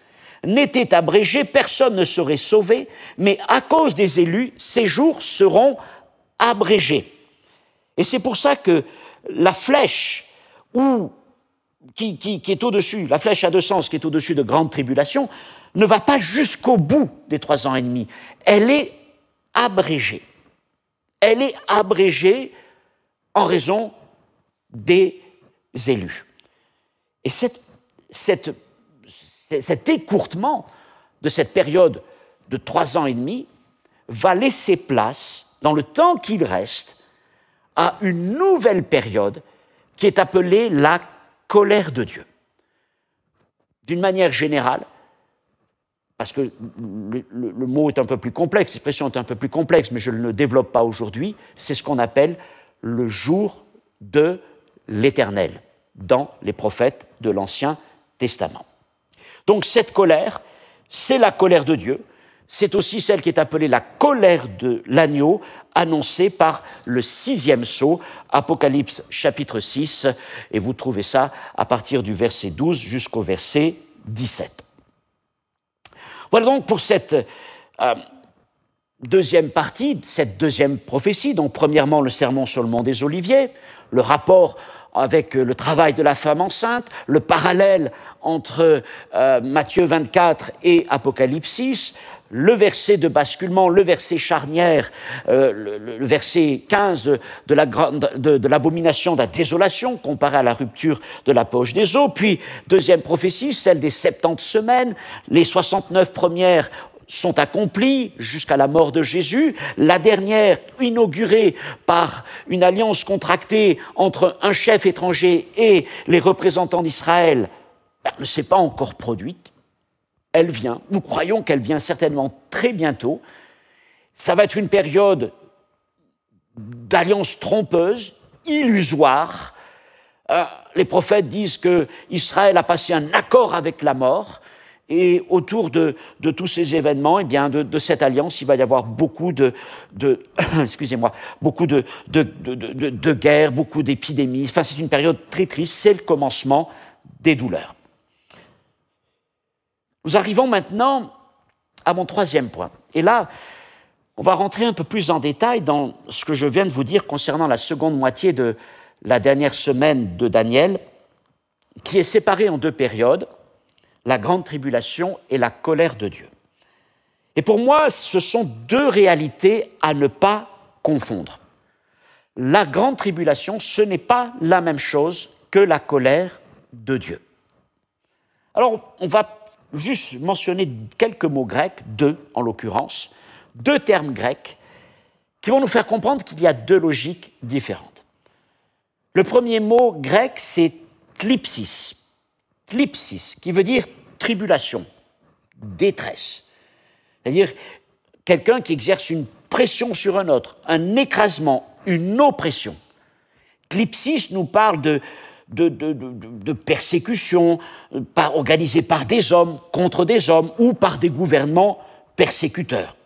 n'étaient abrégés, personne ne serait sauvé, mais à cause des élus, ces jours seront abrégés. » Et c'est pour ça que la flèche qui est au-dessus, la flèche à 2 sens qui est au-dessus de grande tribulation, ne va pas jusqu'au bout des 3 ans et demi. Elle est abrégée. Elle est abrégée en raison des élus. Et cet écourtement de cette période de 3 ans et demi va laisser place, dans le temps qu'il reste, à une nouvelle période qui est appelée la colère de Dieu. D'une manière générale, parce que le mot est un peu plus complexe, l'expression est un peu plus complexe, mais je ne le développe pas aujourd'hui, c'est ce qu'on appelle le jour de l'Éternel dans les prophètes de l'Ancien Testament. Donc cette colère, c'est la colère de Dieu, c'est aussi celle qui est appelée la colère de l'agneau, annoncée par le 6e sceau, Apocalypse chapitre 6, et vous trouvez ça à partir du verset 12 jusqu'au verset 17. Voilà donc pour cette deuxième partie, cette deuxième prophétie, donc premièrement le sermon sur le mont des Oliviers, le rapport avec le travail de la femme enceinte, le parallèle entre Matthieu 24 et Apocalypse 6, le verset de basculement, le verset charnière, le verset 15 de l'abomination de la désolation comparé à la rupture de la poche des eaux, puis deuxième prophétie, celle des 70 semaines, les 69 premières sont accomplies jusqu'à la mort de Jésus, la dernière inaugurée par une alliance contractée entre un chef étranger et les représentants d'Israël, ne s'est pas encore produite. Elle vient, nous croyons qu'elle vient certainement très bientôt. Ça va être une période d'alliance trompeuse, illusoire. Les prophètes disent qu'Israël a passé un accord avec la mort, et autour de tous ces événements, eh bien, de cette alliance, il va y avoir beaucoup excusez-moi, beaucoup de guerres, beaucoup d'épidémies. Enfin, c'est une période très triste, c'est le commencement des douleurs. Nous arrivons maintenant à mon troisième point. Et là, on va rentrer un peu plus en détail dans ce que je viens de vous dire concernant la seconde moitié de la dernière semaine de Daniel, qui est séparée en deux périodes, la grande tribulation et la colère de Dieu. Et pour moi, ce sont deux réalités à ne pas confondre. La grande tribulation, ce n'est pas la même chose que la colère de Dieu. Alors, on va juste mentionner quelques mots grecs, deux en l'occurrence, deux termes grecs qui vont nous faire comprendre qu'il y a deux logiques différentes. Le premier mot grec, c'est thlipsis. Thlipsis, qui veut dire tribulation, détresse. C'est-à-dire quelqu'un qui exerce une pression sur un autre, un écrasement, une oppression. Thlipsis nous parle de persécution organisée par des hommes, contre des hommes, ou par des gouvernements persécuteurs.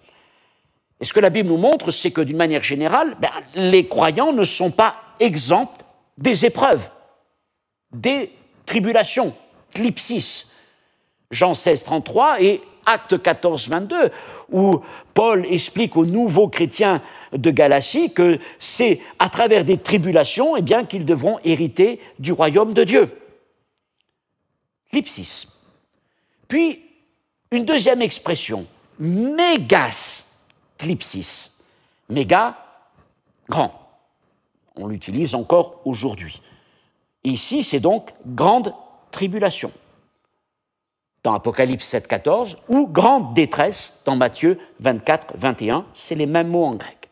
Et ce que la Bible nous montre, c'est que d'une manière générale, les croyants ne sont pas exempts des épreuves, des tribulations, thlipsis. Jean 16, 33 et Acte 14, 22, où Paul explique aux nouveaux chrétiens de Galatie que c'est à travers des tribulations qu'ils devront hériter du royaume de Dieu. Thlipsis. Puis, une deuxième expression, mégas thlipsis. Méga, grand. On l'utilise encore aujourd'hui. Ici, c'est donc grande tribulation dans Apocalypse 7, 14, ou grande détresse dans Matthieu 24, 21, c'est les mêmes mots en grec.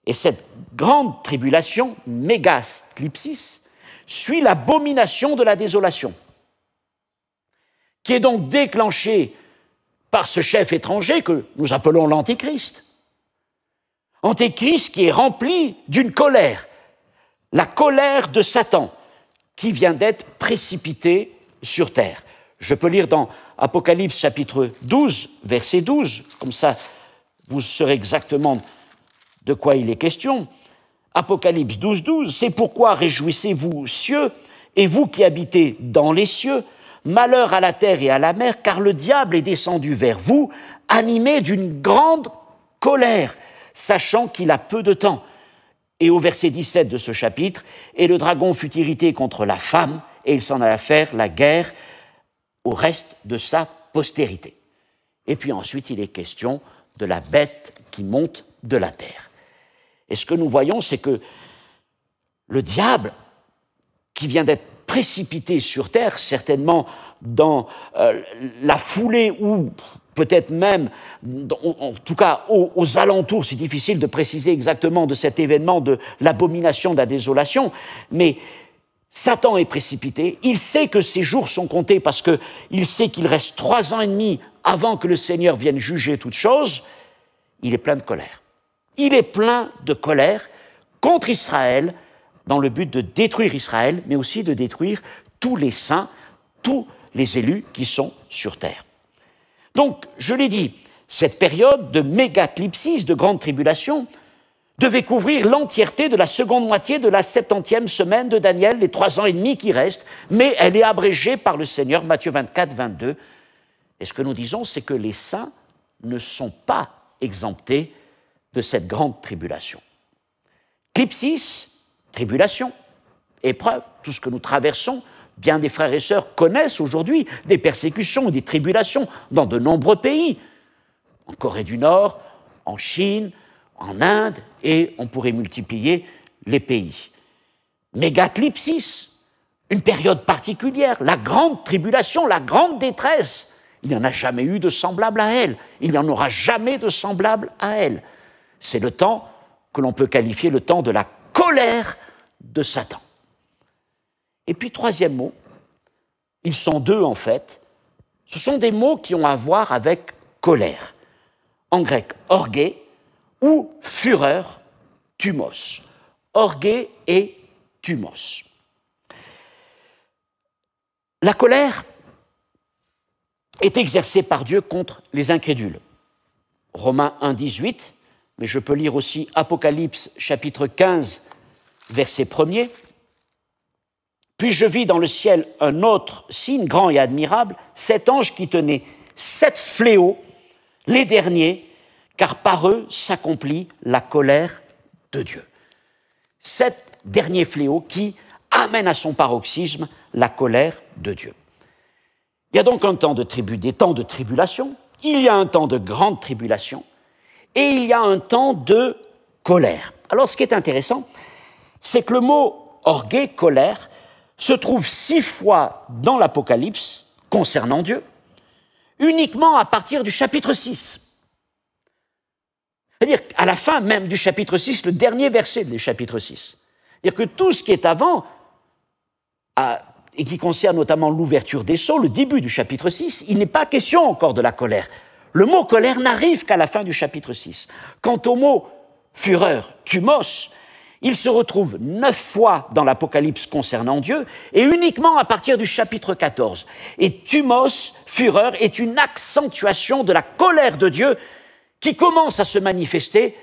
Et cette grande tribulation, mégas thlipsis, suit l'abomination de la désolation, qui est donc déclenchée par ce chef étranger que nous appelons l'Antéchrist. Antéchrist qui est rempli d'une colère, la colère de Satan, qui vient d'être précipité sur terre. Je peux lire dans Apocalypse chapitre 12, verset 12, comme ça vous saurez exactement de quoi il est question. Apocalypse 12, 12, c'est pourquoi réjouissez-vous, cieux, et vous qui habitez dans les cieux, malheur à la terre et à la mer, car le diable est descendu vers vous, animé d'une grande colère, sachant qu'il a peu de temps. Et au verset 17 de ce chapitre, et le dragon fut irrité contre la femme, et il s'en alla faire la guerre au reste de sa postérité. Et puis ensuite, il est question de la bête qui monte de la terre. Et ce que nous voyons, c'est que le diable, qui vient d'être précipité sur terre, certainement dans la foulée ou peut-être même, en tout cas aux alentours, c'est difficile de préciser exactement de cet événement de l'abomination de la désolation, mais Satan est précipité, il sait que ses jours sont comptés parce qu'il sait qu'il reste 3 ans et demi avant que le Seigneur vienne juger toutes choses. Il est plein de colère. Il est plein de colère contre Israël dans le but de détruire Israël, mais aussi de détruire tous les saints, tous les élus qui sont sur terre. Donc, je l'ai dit, cette période de mégatlipsis, de grande tribulation, devait couvrir l'entièreté de la seconde moitié de la 70e semaine de Daniel, les 3 ans et demi qui restent, mais elle est abrégée par le Seigneur, Matthieu 24, 22. Et ce que nous disons, c'est que les saints ne sont pas exemptés de cette grande tribulation. Clipsis, tribulation, épreuve, tout ce que nous traversons, bien des frères et sœurs connaissent aujourd'hui des persécutions, des tribulations dans de nombreux pays, en Corée du Nord, en Chine, en Inde, et on pourrait multiplier les pays. Mégatlipsis, une période particulière, la grande tribulation, la grande détresse, il n'y en a jamais eu de semblable à elle, il n'y en aura jamais de semblable à elle. C'est le temps que l'on peut qualifier le temps de la colère de Satan. Et puis, troisième mot, ils sont deux en fait, ce sont des mots qui ont à voir avec colère. En grec, orgué, ou fureur, thumos. Orgué et thumos. La colère est exercée par Dieu contre les incrédules. Romains 1, 18, mais je peux lire aussi Apocalypse chapitre 15, verset 1er. Puis je vis dans le ciel un autre signe grand et admirable, 7 anges qui tenaient 7 fléaux, les derniers, car par eux s'accomplit la colère de Dieu. 7 derniers fléaux qui amènent à son paroxysme la colère de Dieu. Il y a donc un temps de des temps de tribulation, il y a un temps de grande tribulation, et il y a un temps de colère. Alors ce qui est intéressant, c'est que le mot orgueil, colère, se trouve 6 fois dans l'Apocalypse concernant Dieu, uniquement à partir du chapitre 6. C'est-à-dire qu'à la fin même du chapitre 6, le dernier verset du chapitre 6. C'est-à-dire que tout ce qui est avant, et qui concerne notamment l'ouverture des sceaux, le début du chapitre 6, il n'est pas question encore de la colère. Le mot colère n'arrive qu'à la fin du chapitre 6. Quant au mot fureur, thumos, il se retrouve 9 fois dans l'Apocalypse concernant Dieu, et uniquement à partir du chapitre 14. Et thumos, fureur, est une accentuation de la colère de Dieu qui commence à se manifester,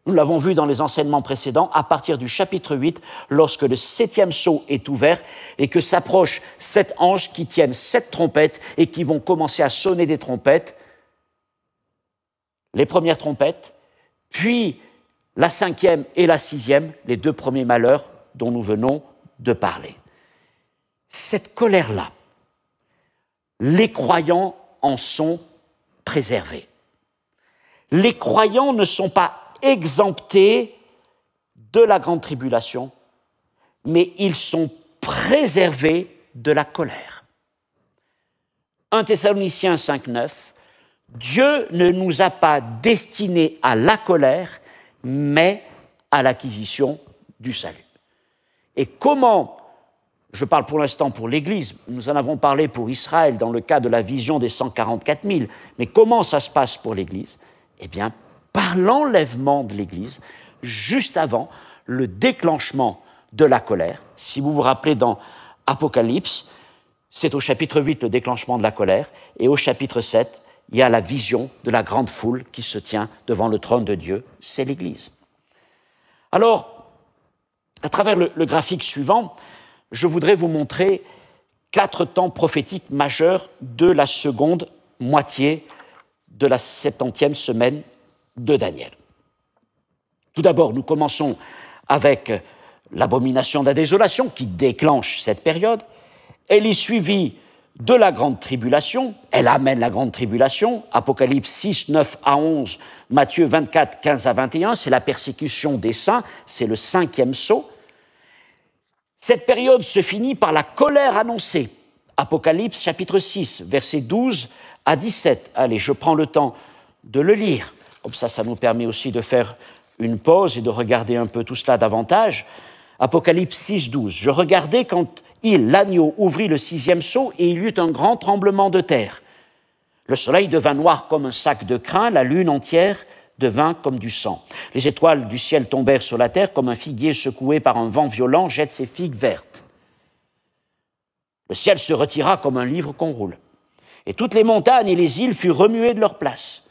nous l'avons vu dans les enseignements précédents, à partir du chapitre 8, lorsque le 7e sceau est ouvert et que s'approchent 7 anges qui tiennent 7 trompettes et qui vont commencer à sonner des trompettes, les premières trompettes, puis la 5e et la 6e, les 2 premiers malheurs dont nous venons de parler. Cette colère-là, les croyants en sont préservés. Les croyants ne sont pas exemptés de la grande tribulation, mais ils sont préservés de la colère. 1 Thessaloniciens 5, 9, Dieu ne nous a pas destinés à la colère, mais à l'acquisition du salut. Et comment, je parle pour l'instant pour l'Église, nous en avons parlé pour Israël dans le cas de la vision des 144 000, mais comment ça se passe pour l'Église ? Eh bien, par l'enlèvement de l'Église, juste avant le déclenchement de la colère. Si vous vous rappelez dans Apocalypse, c'est au chapitre 8 le déclenchement de la colère, et au chapitre 7, il y a la vision de la grande foule qui se tient devant le trône de Dieu, c'est l'Église. Alors, à travers le graphique suivant, je voudrais vous montrer 4 temps prophétiques majeurs de la seconde moitié de la 70e semaine de Daniel. Tout d'abord, nous commençons avec l'abomination de la désolation qui déclenche cette période. Elle est suivie de la grande tribulation, elle amène la grande tribulation, Apocalypse 6, 9 à 11, Matthieu 24, 15 à 21, c'est la persécution des saints, c'est le 5e sceau. Cette période se finit par la colère annoncée, Apocalypse chapitre 6, versets 12 à 17. Allez, je prends le temps de le lire, comme ça nous permet aussi de faire une pause et de regarder un peu tout cela davantage. Apocalypse 6, 12. « Je regardais quand l'agneau, ouvrit le 6e sceau et il y eut un grand tremblement de terre. Le soleil devint noir comme un sac de crin, la lune entière devint comme du sang. Les étoiles du ciel tombèrent sur la terre comme un figuier secoué par un vent violent jette ses figues vertes. Le ciel se retira comme un livre qu'on roule. Et toutes les montagnes et les îles furent remuées de leur place.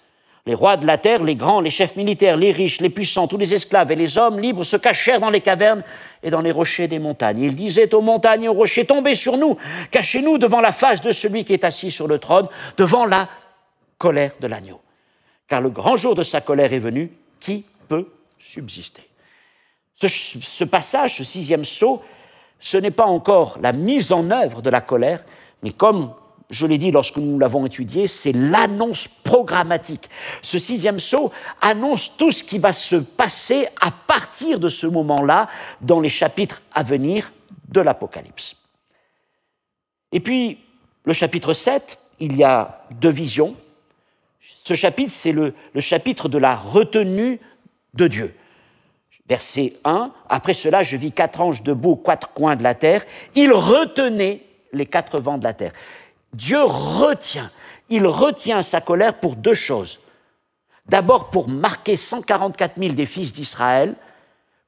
Les rois de la terre, les grands, les chefs militaires, les riches, les puissants, tous les esclaves et les hommes libres se cachèrent dans les cavernes et dans les rochers des montagnes. Ils disaient aux montagnes et aux rochers, tombez sur nous, cachez-nous devant la face de celui qui est assis sur le trône, devant la colère de l'agneau. Car le grand jour de sa colère est venu, qui peut subsister? Ce passage, ce 6e sceau, ce n'est pas encore la mise en œuvre de la colère, mais comme je l'ai dit lorsque nous l'avons étudié, c'est l'annonce programmatique. Ce 6e sceau annonce tout ce qui va se passer à partir de ce moment-là dans les chapitres à venir de l'Apocalypse. Et puis, le chapitre 7, il y a 2 visions. Ce chapitre, c'est le chapitre de la retenue de Dieu. Verset 1, « Après cela, je vis 4 anges debout aux 4 coins de la terre. Ils retenaient les 4 vents de la terre. » Dieu retient, il retient sa colère pour 2 choses. D'abord pour marquer 144 000 des fils d'Israël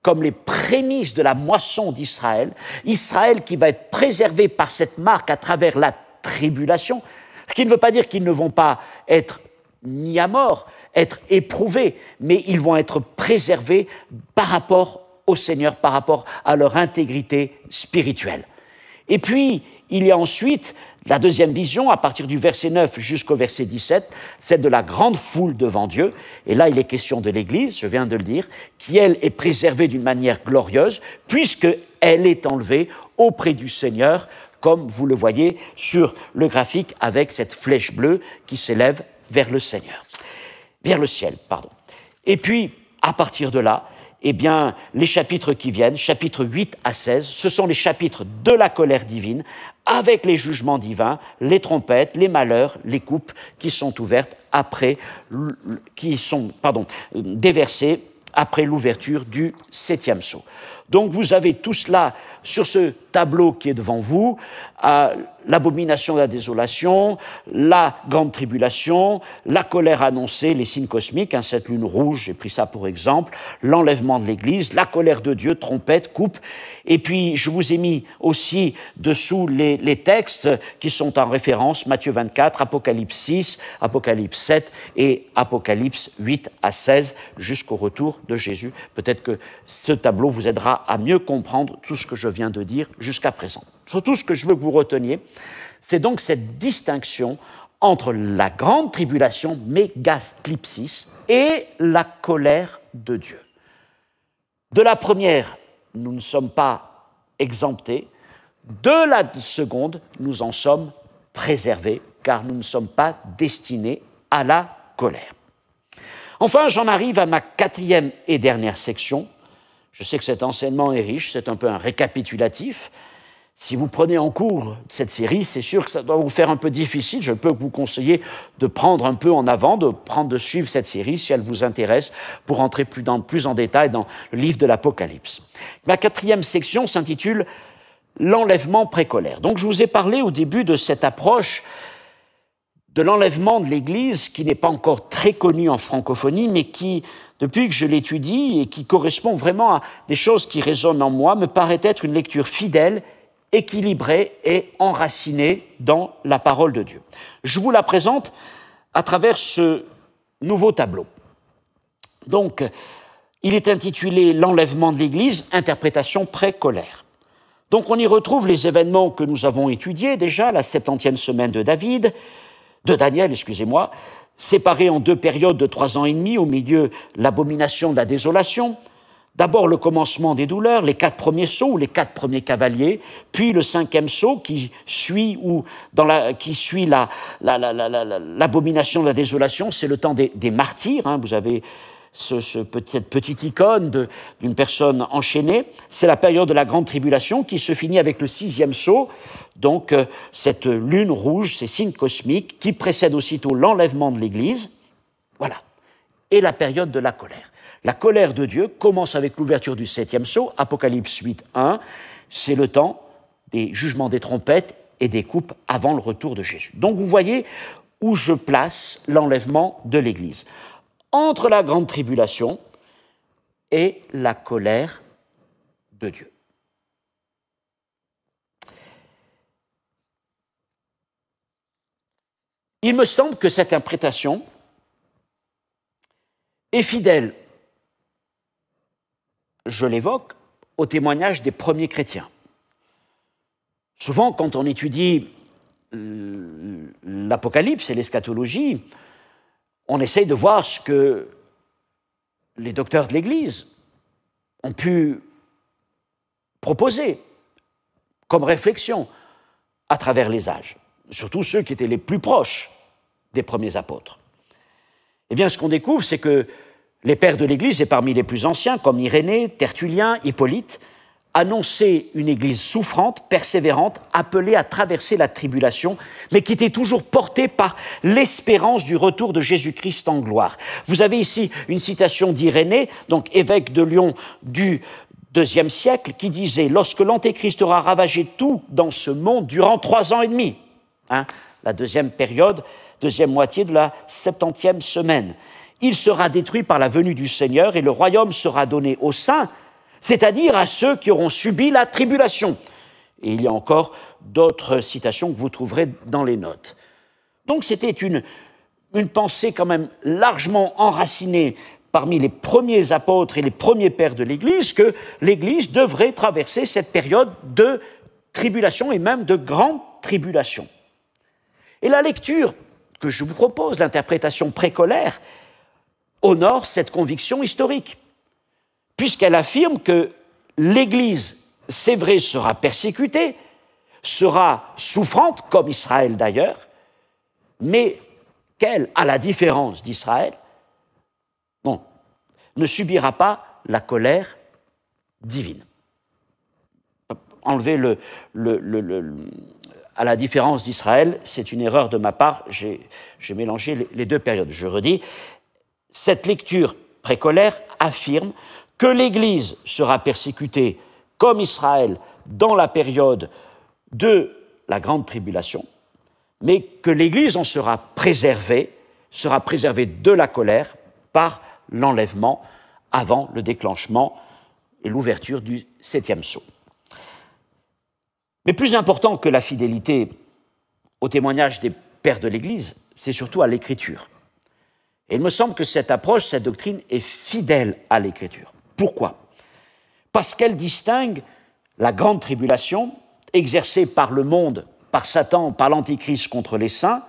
comme les prémices de la moisson d'Israël. Israël qui va être préservé par cette marque à travers la tribulation, ce qui ne veut pas dire qu'ils ne vont pas être mis à mort, être éprouvés, mais ils vont être préservés par rapport au Seigneur, par rapport à leur intégrité spirituelle. Et puis, il y a ensuite la 2e vision, à partir du verset 9 jusqu'au verset 17, celle de la grande foule devant Dieu. Et là, il est question de l'Église, je viens de le dire, qui, elle, est préservée d'une manière glorieuse, puisqu'elle est enlevée auprès du Seigneur, comme vous le voyez sur le graphique avec cette flèche bleue qui s'élève vers le Seigneur, vers le ciel, pardon. Et puis, à partir de là, eh bien, les chapitres qui viennent, chapitres 8 à 16, ce sont les chapitres de la colère divine, avec les jugements divins, les trompettes, les malheurs, les coupes qui sont ouvertes après, déversées après l'ouverture du 7e sceau. Donc vous avez tout cela sur ce tableau qui est devant vous, l'abomination de la désolation, la grande tribulation, la colère annoncée, les signes cosmiques, cette lune rouge, j'ai pris ça pour exemple, l'enlèvement de l'Église, la colère de Dieu, trompette, coupe, et puis je vous ai mis aussi dessous les textes qui sont en référence, Matthieu 24, Apocalypse 6, Apocalypse 7 et Apocalypse 8 à 16, jusqu'au retour de Jésus. Peut-être que ce tableau vous aidera à mieux comprendre tout ce que je viens de dire jusqu'à présent. Surtout, ce que je veux que vous reteniez, c'est donc cette distinction entre la grande tribulation, mégasclipsis, et la colère de Dieu. De la première, nous ne sommes pas exemptés. De la seconde, nous en sommes préservés, car nous ne sommes pas destinés à la colère. Enfin, j'en arrive à ma 4e et dernière section. Je sais que cet enseignement est riche, c'est un peu un récapitulatif. Si vous prenez en cours cette série, c'est sûr que ça doit vous faire un peu difficile. Je peux vous conseiller de prendre un peu en avant, de suivre cette série si elle vous intéresse, pour entrer plus en détail dans le livre de l'Apocalypse. Ma 4e section s'intitule « L'enlèvement précolère ». Donc je vous ai parlé au début de cette approche de l'enlèvement de l'Église, qui n'est pas encore très connue en francophonie, mais qui, depuis que je l'étudie et qui correspond vraiment à des choses qui résonnent en moi, me paraît être une lecture fidèle, équilibrée et enracinée dans la parole de Dieu. Je vous la présente à travers ce nouveau tableau. Donc, il est intitulé « L'enlèvement de l'Église, interprétation pré-colère ». Donc, on y retrouve les événements que nous avons étudiés déjà, la 70e semaine de Daniel, séparés en 2 périodes de 3 ans et demi, au milieu l'abomination de la désolation. D'abord le commencement des douleurs, les 4 premiers sceaux ou les 4 premiers cavaliers, puis le 5e sceau qui suit l'abomination de la désolation, c'est le temps des martyrs. Vous avez cette petite icône d'une personne enchaînée. C'est la période de la grande tribulation qui se finit avec le 6e sceau, donc cette lune rouge, ces signes cosmiques, qui précèdent aussitôt l'enlèvement de l'Église. Voilà. Et la période de la colère. La colère de Dieu commence avec l'ouverture du 7e sceau, Apocalypse 8, 1. C'est le temps des jugements des trompettes et des coupes avant le retour de Jésus. Donc vous voyez où je place l'enlèvement de l'Église. Entre la grande tribulation et la colère de Dieu. Il me semble que cette interprétation est fidèle, je l'évoque, au témoignage des premiers chrétiens. Souvent, quand on étudie l'Apocalypse et l'eschatologie, on essaye de voir ce que les docteurs de l'Église ont pu proposer comme réflexion à travers les âges, surtout ceux qui étaient les plus proches des premiers apôtres. Eh bien, ce qu'on découvre, c'est que les pères de l'Église, et parmi les plus anciens, comme Irénée, Tertullien, Hippolyte, annonçaient une Église souffrante, persévérante, appelée à traverser la tribulation, mais qui était toujours portée par l'espérance du retour de Jésus-Christ en gloire. Vous avez ici une citation d'Irénée, donc évêque de Lyon du IIe siècle, qui disait « Lorsque l'Antéchrist aura ravagé tout dans ce monde durant 3 ans et demi, la deuxième période, deuxième moitié de la 70e semaine, il sera détruit par la venue du Seigneur et le royaume sera donné aux saints, c'est-à-dire à ceux qui auront subi la tribulation. » Et il y a encore d'autres citations que vous trouverez dans les notes. Donc c'était une pensée quand même largement enracinée parmi les premiers apôtres et les premiers pères de l'Église, que l'Église devrait traverser cette période de tribulation et même de grande tribulation. Et la lecture que je vous propose, l'interprétation précolaire, honore cette conviction historique, puisqu'elle affirme que l'Église, c'est vrai, sera persécutée, sera souffrante, comme Israël d'ailleurs, mais qu'elle, à la différence d'Israël, ne subira pas la colère divine. Enlever à la différence d'Israël, c'est une erreur de ma part, j'ai mélangé les deux périodes. Je redis, cette lecture précolaire affirme que l'Église sera persécutée comme Israël dans la période de la grande tribulation, mais que l'Église en sera préservée de la colère par l'enlèvement avant le déclenchement et l'ouverture du 7e sceau. Mais plus important que la fidélité au témoignage des pères de l'Église, c'est surtout à l'Écriture. Et il me semble que cette approche, cette doctrine est fidèle à l'Écriture. Pourquoi ? Parce qu'elle distingue la grande tribulation exercée par le monde, par Satan, par l'Antichrist contre les saints,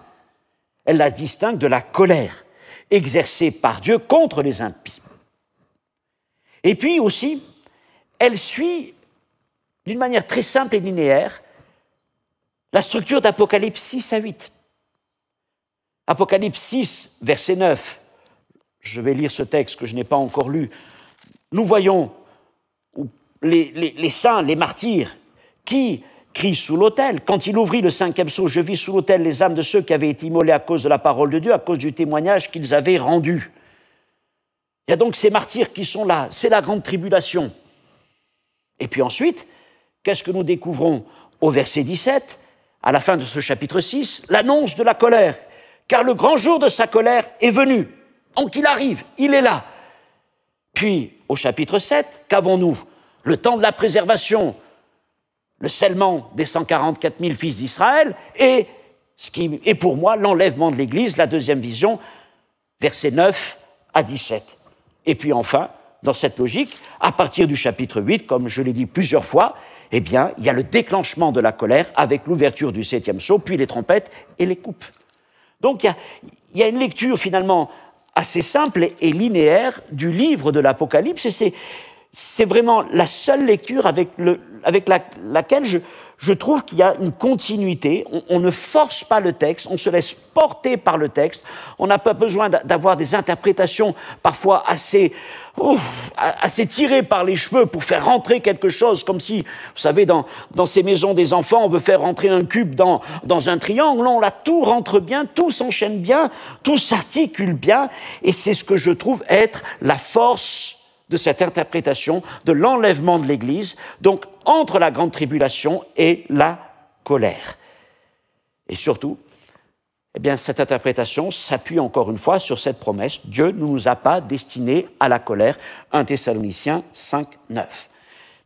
elle la distingue de la colère exercée par Dieu contre les impies. Et puis aussi, elle suit d'une manière très simple et linéaire la structure d'Apocalypse 6 à 8. Apocalypse 6, verset 9, je vais lire ce texte que je n'ai pas encore lu. Nous voyons les saints, les martyrs, qui crient sous l'autel. Quand il ouvrit le 5e sceau, je vis sous l'autel les âmes de ceux qui avaient été immolés à cause de la parole de Dieu, à cause du témoignage qu'ils avaient rendu. Il y a donc ces martyrs qui sont là, c'est la grande tribulation. Et puis ensuite, qu'est-ce que nous découvrons au verset 17, à la fin de ce chapitre 6 ? L'annonce de la colère, car le grand jour de sa colère est venu. Donc il arrive, il est là. Puis, au chapitre 7, qu'avons-nous ? Le temps de la préservation, le scellement des 144 000 fils d'Israël, et ce qui est pour moi l'enlèvement de l'Église, la deuxième vision, versets 9 à 17. Et puis enfin, dans cette logique, à partir du chapitre 8, comme je l'ai dit plusieurs fois, eh bien, il y a le déclenchement de la colère avec l'ouverture du 7e sceau, puis les trompettes et les coupes. Donc il y a une lecture finalement assez simple et linéaire du livre de l'Apocalypse, et c'est c'est vraiment la seule lecture avec laquelle je trouve qu'il y a une continuité. On ne force pas le texte, on se laisse porter par le texte. On n'a pas besoin d'avoir des interprétations parfois assez tirées par les cheveux pour faire rentrer quelque chose, comme si, vous savez, dans ces maisons des enfants, on veut faire rentrer un cube dans un triangle. Non, là, tout rentre bien, tout s'enchaîne bien, tout s'articule bien, et c'est ce que je trouve être la force de cette interprétation de l'enlèvement de l'Église, donc entre la grande tribulation et la colère. Et surtout, eh bien, cette interprétation s'appuie encore une fois sur cette promesse. Dieu ne nous a pas destinés à la colère. 1 Thessaloniciens 5, 9.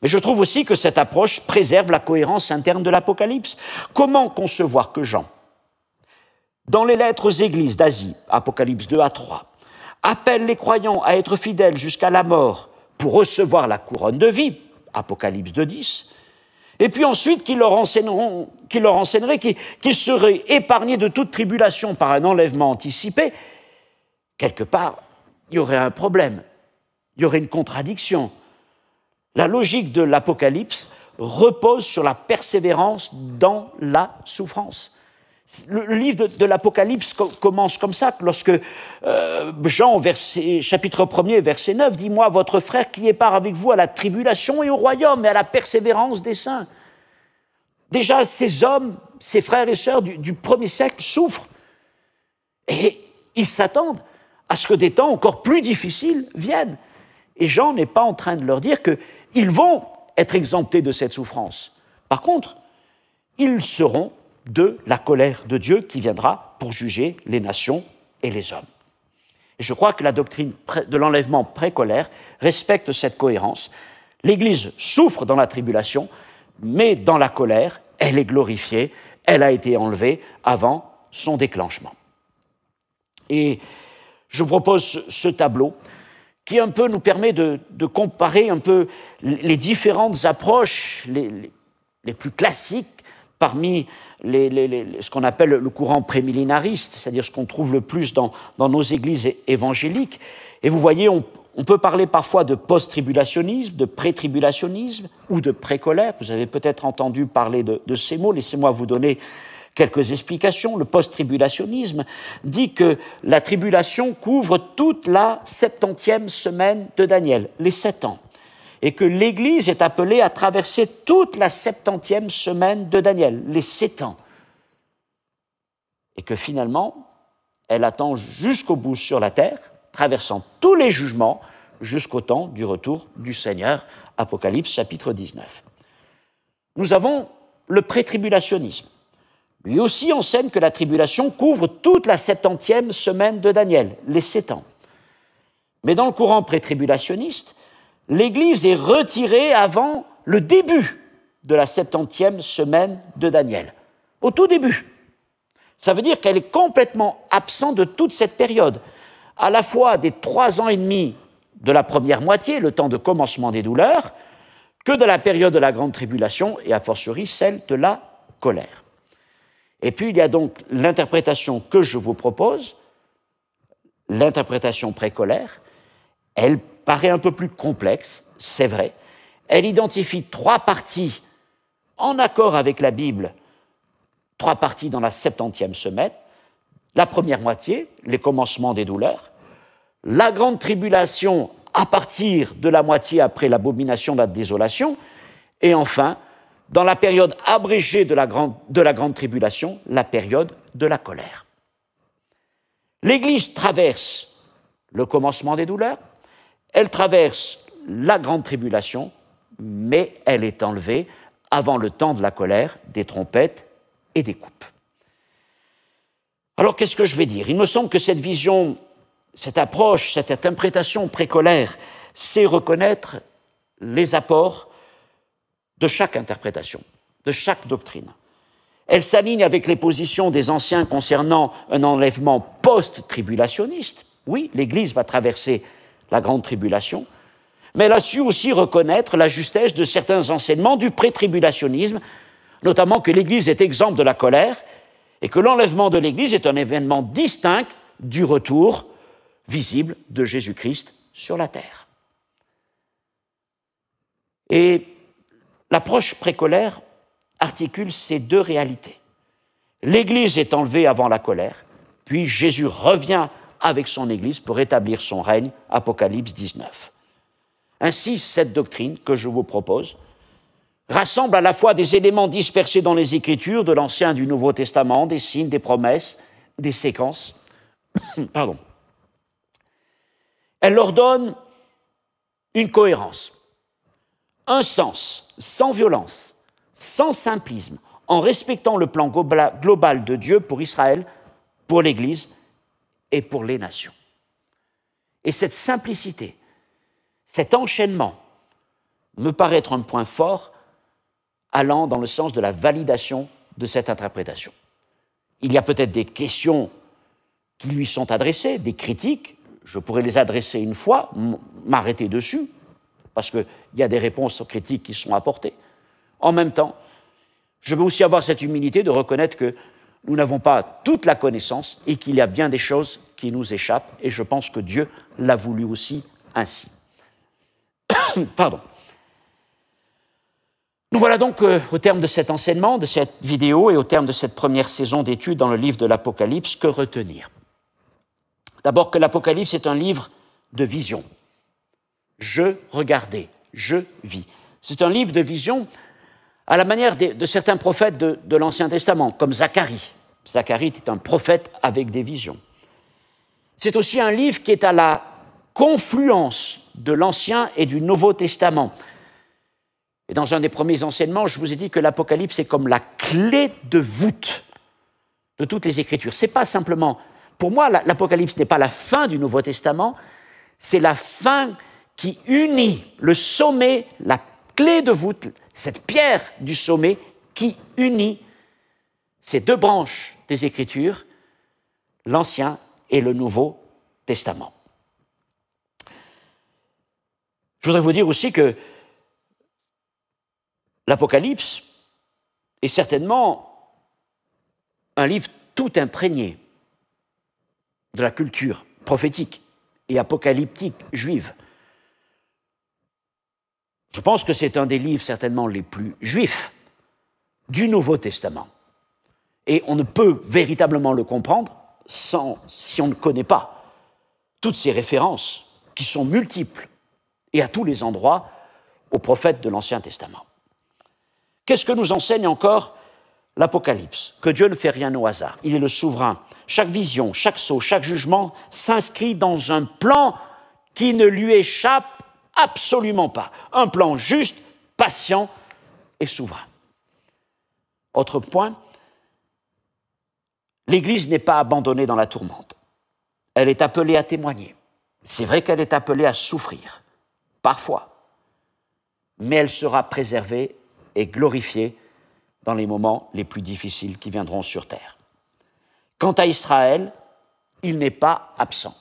Mais je trouve aussi que cette approche préserve la cohérence interne de l'Apocalypse. Comment concevoir que Jean, dans les lettres aux églises d'Asie, Apocalypse 2 à 3, appelle les croyants à être fidèles jusqu'à la mort pour recevoir la couronne de vie, Apocalypse 2.10, et puis ensuite qu'il leur enseignerait qu'ils seraient épargnés de toute tribulation par un enlèvement anticipé, quelque part, il y aurait un problème, il y aurait une contradiction. La logique de l'Apocalypse repose sur la persévérance dans la souffrance. Le livre de l'Apocalypse commence comme ça, lorsque Jean, chapitre 1er, verset 9, dit « Moi, votre frère, qui est part avec vous à la tribulation et au royaume et à la persévérance des saints. » Déjà, ces hommes, ces frères et sœurs du premier siècle souffrent. Et ils s'attendent à ce que des temps encore plus difficiles viennent. Et Jean n'est pas en train de leur dire qu'ils vont être exemptés de cette souffrance. Par contre, ils seront de la colère de Dieu qui viendra pour juger les nations et les hommes. Et je crois que la doctrine de l'enlèvement pré-colère respecte cette cohérence. L'Église souffre dans la tribulation, mais dans la colère, elle est glorifiée, elle a été enlevée avant son déclenchement. Et je propose ce tableau qui un peu nous permet de comparer un peu les différentes approches les plus classiques parmi ce qu'on appelle le courant prémillénariste, c'est-à-dire ce qu'on trouve le plus dans nos églises évangéliques. Et vous voyez, on peut parler parfois de post-tribulationnisme, de pré-tribulationnisme ou de pré-colère. Vous avez peut-être entendu parler de ces mots. Laissez-moi vous donner quelques explications. Le post-tribulationnisme dit que la tribulation couvre toute la 70e semaine de Daniel, les 7 ans. Et que l'Église est appelée à traverser toute la 70e semaine de Daniel, les 7 ans. Et que finalement, elle attend jusqu'au bout sur la terre, traversant tous les jugements, jusqu'au temps du retour du Seigneur, Apocalypse chapitre 19. Nous avons le pré-tribulationnisme. Lui aussi enseigne que la tribulation couvre toute la 70e semaine de Daniel, les 7 ans. Mais dans le courant pré-tribulationniste, l'Église est retirée avant le début de la 70e semaine de Daniel, au tout début. Ça veut dire qu'elle est complètement absente de toute cette période, à la fois des 3 ans et demi de la première moitié, le temps de commencement des douleurs, que de la période de la grande tribulation et a fortiori celle de la colère. Et puis il y a donc l'interprétation que je vous propose, l'interprétation pré-colère. Elle paraît un peu plus complexe, c'est vrai. Elle identifie 3 parties en accord avec la Bible, 3 parties dans la 70e semaine. La première moitié, les commencements des douleurs. La grande tribulation à partir de la moitié après l'abomination de la désolation. Et enfin, dans la période abrégée de la grande tribulation, la période de la colère. L'Église traverse le commencement des douleurs, elle traverse la grande tribulation, mais elle est enlevée avant le temps de la colère, des trompettes et des coupes. Alors qu'est-ce que je vais dire ? Il me semble que cette vision, cette approche, cette interprétation pré-colère, c'est reconnaître les apports de chaque interprétation, de chaque doctrine. Elle s'aligne avec les positions des anciens concernant un enlèvement post-tribulationniste. Oui, l'Église va traverser la grande tribulation, mais elle a su aussi reconnaître la justesse de certains enseignements du pré-tribulationnisme, notamment que l'Église est exempte de la colère et que l'enlèvement de l'Église est un événement distinct du retour visible de Jésus-Christ sur la terre. Et l'approche précolaire articule ces deux réalités. L'Église est enlevée avant la colère, puis Jésus revient avec son Église pour établir son règne, Apocalypse 19. Ainsi, cette doctrine que je vous propose rassemble à la fois des éléments dispersés dans les Écritures de l'Ancien et du Nouveau Testament, des signes, des promesses, des séquences. Pardon. Elle leur donne une cohérence, un sens, sans violence, sans simplisme, en respectant le plan global de Dieu pour Israël, pour l'Église et pour les nations. Et cette simplicité, cet enchaînement, me paraît être un point fort allant dans le sens de la validation de cette interprétation. Il y a peut-être des questions qui lui sont adressées, des critiques, je pourrais les adresser une fois, m'arrêter dessus, parce qu'il y a des réponses aux critiques qui sont apportées. En même temps, je veux aussi avoir cette humilité de reconnaître que nous n'avons pas toute la connaissance et qu'il y a bien des choses qui nous échappent, et je pense que Dieu l'a voulu aussi ainsi. Pardon. Nous voilà donc au terme de cet enseignement, de cette vidéo et au terme de cette première saison d'études dans le livre de l'Apocalypse. Que retenir? D'abord que l'Apocalypse est un livre de vision. Je regardais, je vis. C'est un livre de vision à la manière de certains prophètes de l'Ancien Testament, comme Zacharie. Zacharie était un prophète avec des visions. C'est aussi un livre qui est à la confluence de l'Ancien et du Nouveau Testament. Et dans un des premiers enseignements, je vous ai dit que l'Apocalypse est comme la clé de voûte de toutes les Écritures. C'est pas simplement, pour moi, l'Apocalypse n'est pas la fin du Nouveau Testament, c'est la fin qui unit le sommet, la clé de voûte, cette pierre du sommet qui unit ces deux branches des Écritures, l'Ancien et le Nouveau Testament. Je voudrais vous dire aussi que l'Apocalypse est certainement un livre tout imprégné de la culture prophétique et apocalyptique juive. Je pense que c'est un des livres certainement les plus juifs du Nouveau Testament. Et on ne peut véritablement le comprendre si on ne connaît pas toutes ces références qui sont multiples et à tous les endroits aux prophètes de l'Ancien Testament. Qu'est-ce que nous enseigne encore l'Apocalypse? Que Dieu ne fait rien au hasard. Il est le souverain. Chaque vision, chaque sceau, chaque jugement s'inscrit dans un plan qui ne lui échappe absolument pas. Un plan juste, patient et souverain. Autre point, l'Église n'est pas abandonnée dans la tourmente. Elle est appelée à témoigner. C'est vrai qu'elle est appelée à souffrir, parfois, mais elle sera préservée et glorifiée dans les moments les plus difficiles qui viendront sur terre. Quant à Israël, il n'est pas absent.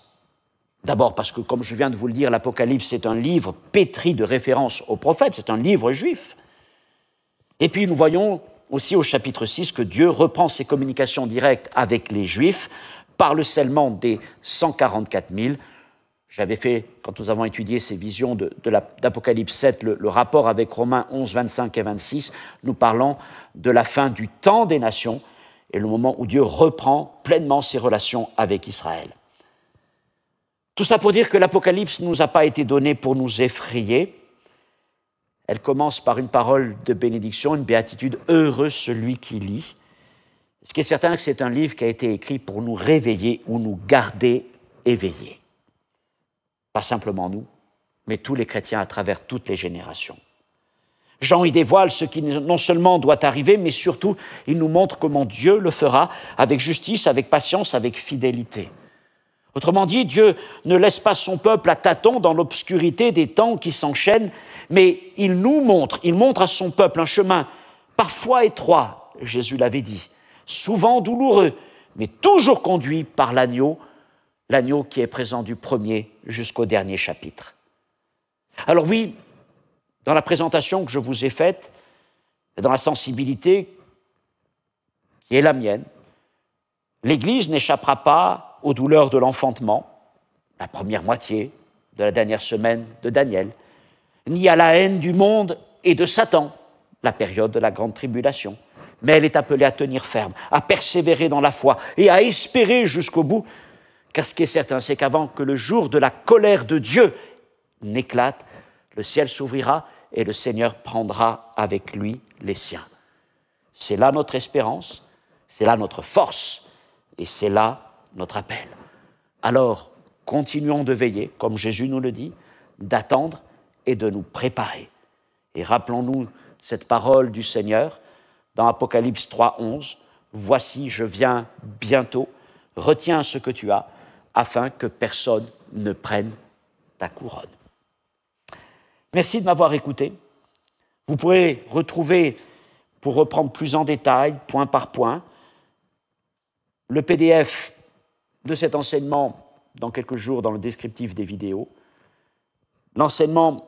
D'abord parce que, comme je viens de vous le dire, l'Apocalypse est un livre pétri de références aux prophètes, c'est un livre juif. Et puis nous voyons aussi au chapitre 6 que Dieu reprend ses communications directes avec les Juifs par le scellement des 144 000. J'avais fait, quand nous avons étudié ces visions d'Apocalypse 7, le rapport avec Romains 11, 25 et 26, nous parlons de la fin du temps des nations et le moment où Dieu reprend pleinement ses relations avec Israël. Tout ça pour dire que l'Apocalypse ne nous a pas été donné pour nous effrayer. Elle commence par une parole de bénédiction, une béatitude, « Heureux celui qui lit ». Ce qui est certain, que c'est un livre qui a été écrit pour nous réveiller ou nous garder éveillés. Pas simplement nous, mais tous les chrétiens à travers toutes les générations. Jean y dévoile ce qui non seulement doit arriver, mais surtout, il nous montre comment Dieu le fera avec justice, avec patience, avec fidélité. Autrement dit, Dieu ne laisse pas son peuple à tâtons dans l'obscurité des temps qui s'enchaînent, mais il montre à son peuple un chemin parfois étroit, Jésus l'avait dit, souvent douloureux, mais toujours conduit par l'agneau qui est présent du premier jusqu'au dernier chapitre. Alors oui, dans la présentation que je vous ai faite, et dans la sensibilité qui est la mienne, l'Église n'échappera pas aux douleurs de l'enfantement, la première moitié de la dernière semaine de Daniel, ni à la haine du monde et de Satan, la période de la grande tribulation. Mais elle est appelée à tenir ferme, à persévérer dans la foi et à espérer jusqu'au bout, car ce qui est certain, c'est qu'avant que le jour de la colère de Dieu n'éclate, le ciel s'ouvrira et le Seigneur prendra avec lui les siens. C'est là notre espérance, c'est là notre force et c'est là notre appel. Alors, continuons de veiller, comme Jésus nous le dit, d'attendre et de nous préparer. Et rappelons-nous cette parole du Seigneur dans Apocalypse 3:11, « Voici, je viens bientôt, retiens ce que tu as, afin que personne ne prenne ta couronne. » Merci de m'avoir écouté. Vous pourrez retrouver, pour reprendre plus en détail, point par point, le PDF de cet enseignement dans quelques jours dans le descriptif des vidéos. L'enseignement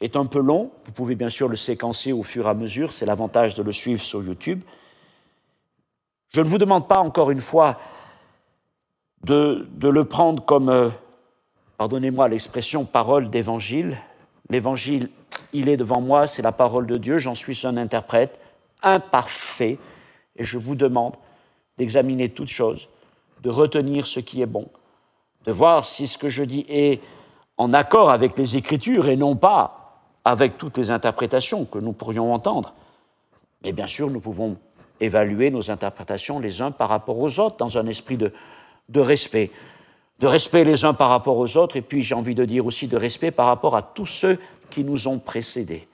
est un peu long, vous pouvez bien sûr le séquencer au fur et à mesure, c'est l'avantage de le suivre sur YouTube. Je ne vous demande pas, encore une fois, de le prendre comme, pardonnez-moi l'expression, parole d'évangile. L'évangile, il est devant moi, c'est la parole de Dieu, j'en suis un interprète imparfait, et je vous demande d'examiner toutes choses, de retenir ce qui est bon, de voir si ce que je dis est en accord avec les Écritures et non pas avec toutes les interprétations que nous pourrions entendre. Mais bien sûr, nous pouvons évaluer nos interprétations les uns par rapport aux autres dans un esprit de respect. De respect les uns par rapport aux autres, et puis j'ai envie de dire aussi de respect par rapport à tous ceux qui nous ont précédés,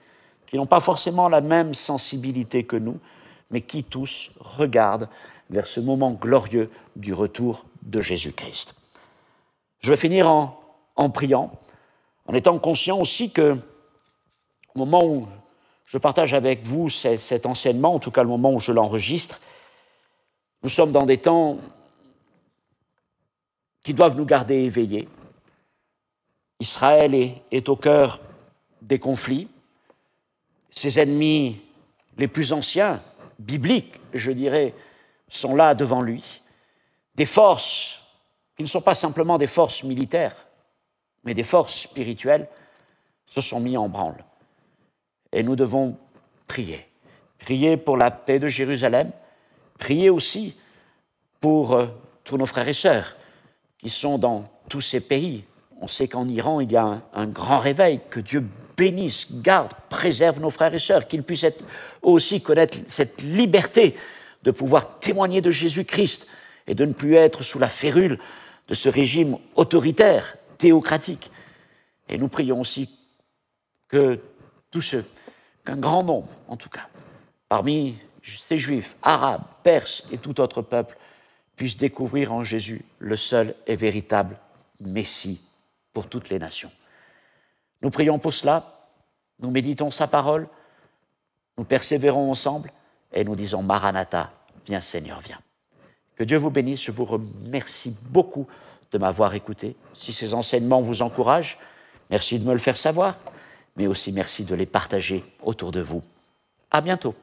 qui n'ont pas forcément la même sensibilité que nous, mais qui tous regardent vers ce moment glorieux du retour de Jésus-Christ. Je vais finir en priant, en étant conscient aussi que au moment où je partage avec vous cet enseignement, en tout cas le moment où je l'enregistre, nous sommes dans des temps qui doivent nous garder éveillés. Israël est au cœur des conflits. Ses ennemis les plus anciens, bibliques, je dirais, sont là devant lui. Des forces qui ne sont pas simplement des forces militaires, mais des forces spirituelles, se sont mis en branle. Et nous devons prier. Prier pour la paix de Jérusalem, prier aussi pour tous nos frères et sœurs qui sont dans tous ces pays. On sait qu'en Iran, il y a un grand réveil, que Dieu bénisse, garde, préserve nos frères et sœurs, qu'ils puissent aussi connaître cette liberté de pouvoir témoigner de Jésus-Christ et de ne plus être sous la férule de ce régime autoritaire, théocratique. Et nous prions aussi que tous ceux, qu'un grand nombre, en tout cas, parmi ces Juifs, Arabes, Perses et tout autre peuple, puissent découvrir en Jésus le seul et véritable Messie pour toutes les nations. Nous prions pour cela, nous méditons sa parole, nous persévérons ensemble et nous disons Maranatha, viens Seigneur, viens. Que Dieu vous bénisse, je vous remercie beaucoup de m'avoir écouté. Si ces enseignements vous encouragent, merci de me le faire savoir, mais aussi merci de les partager autour de vous. À bientôt.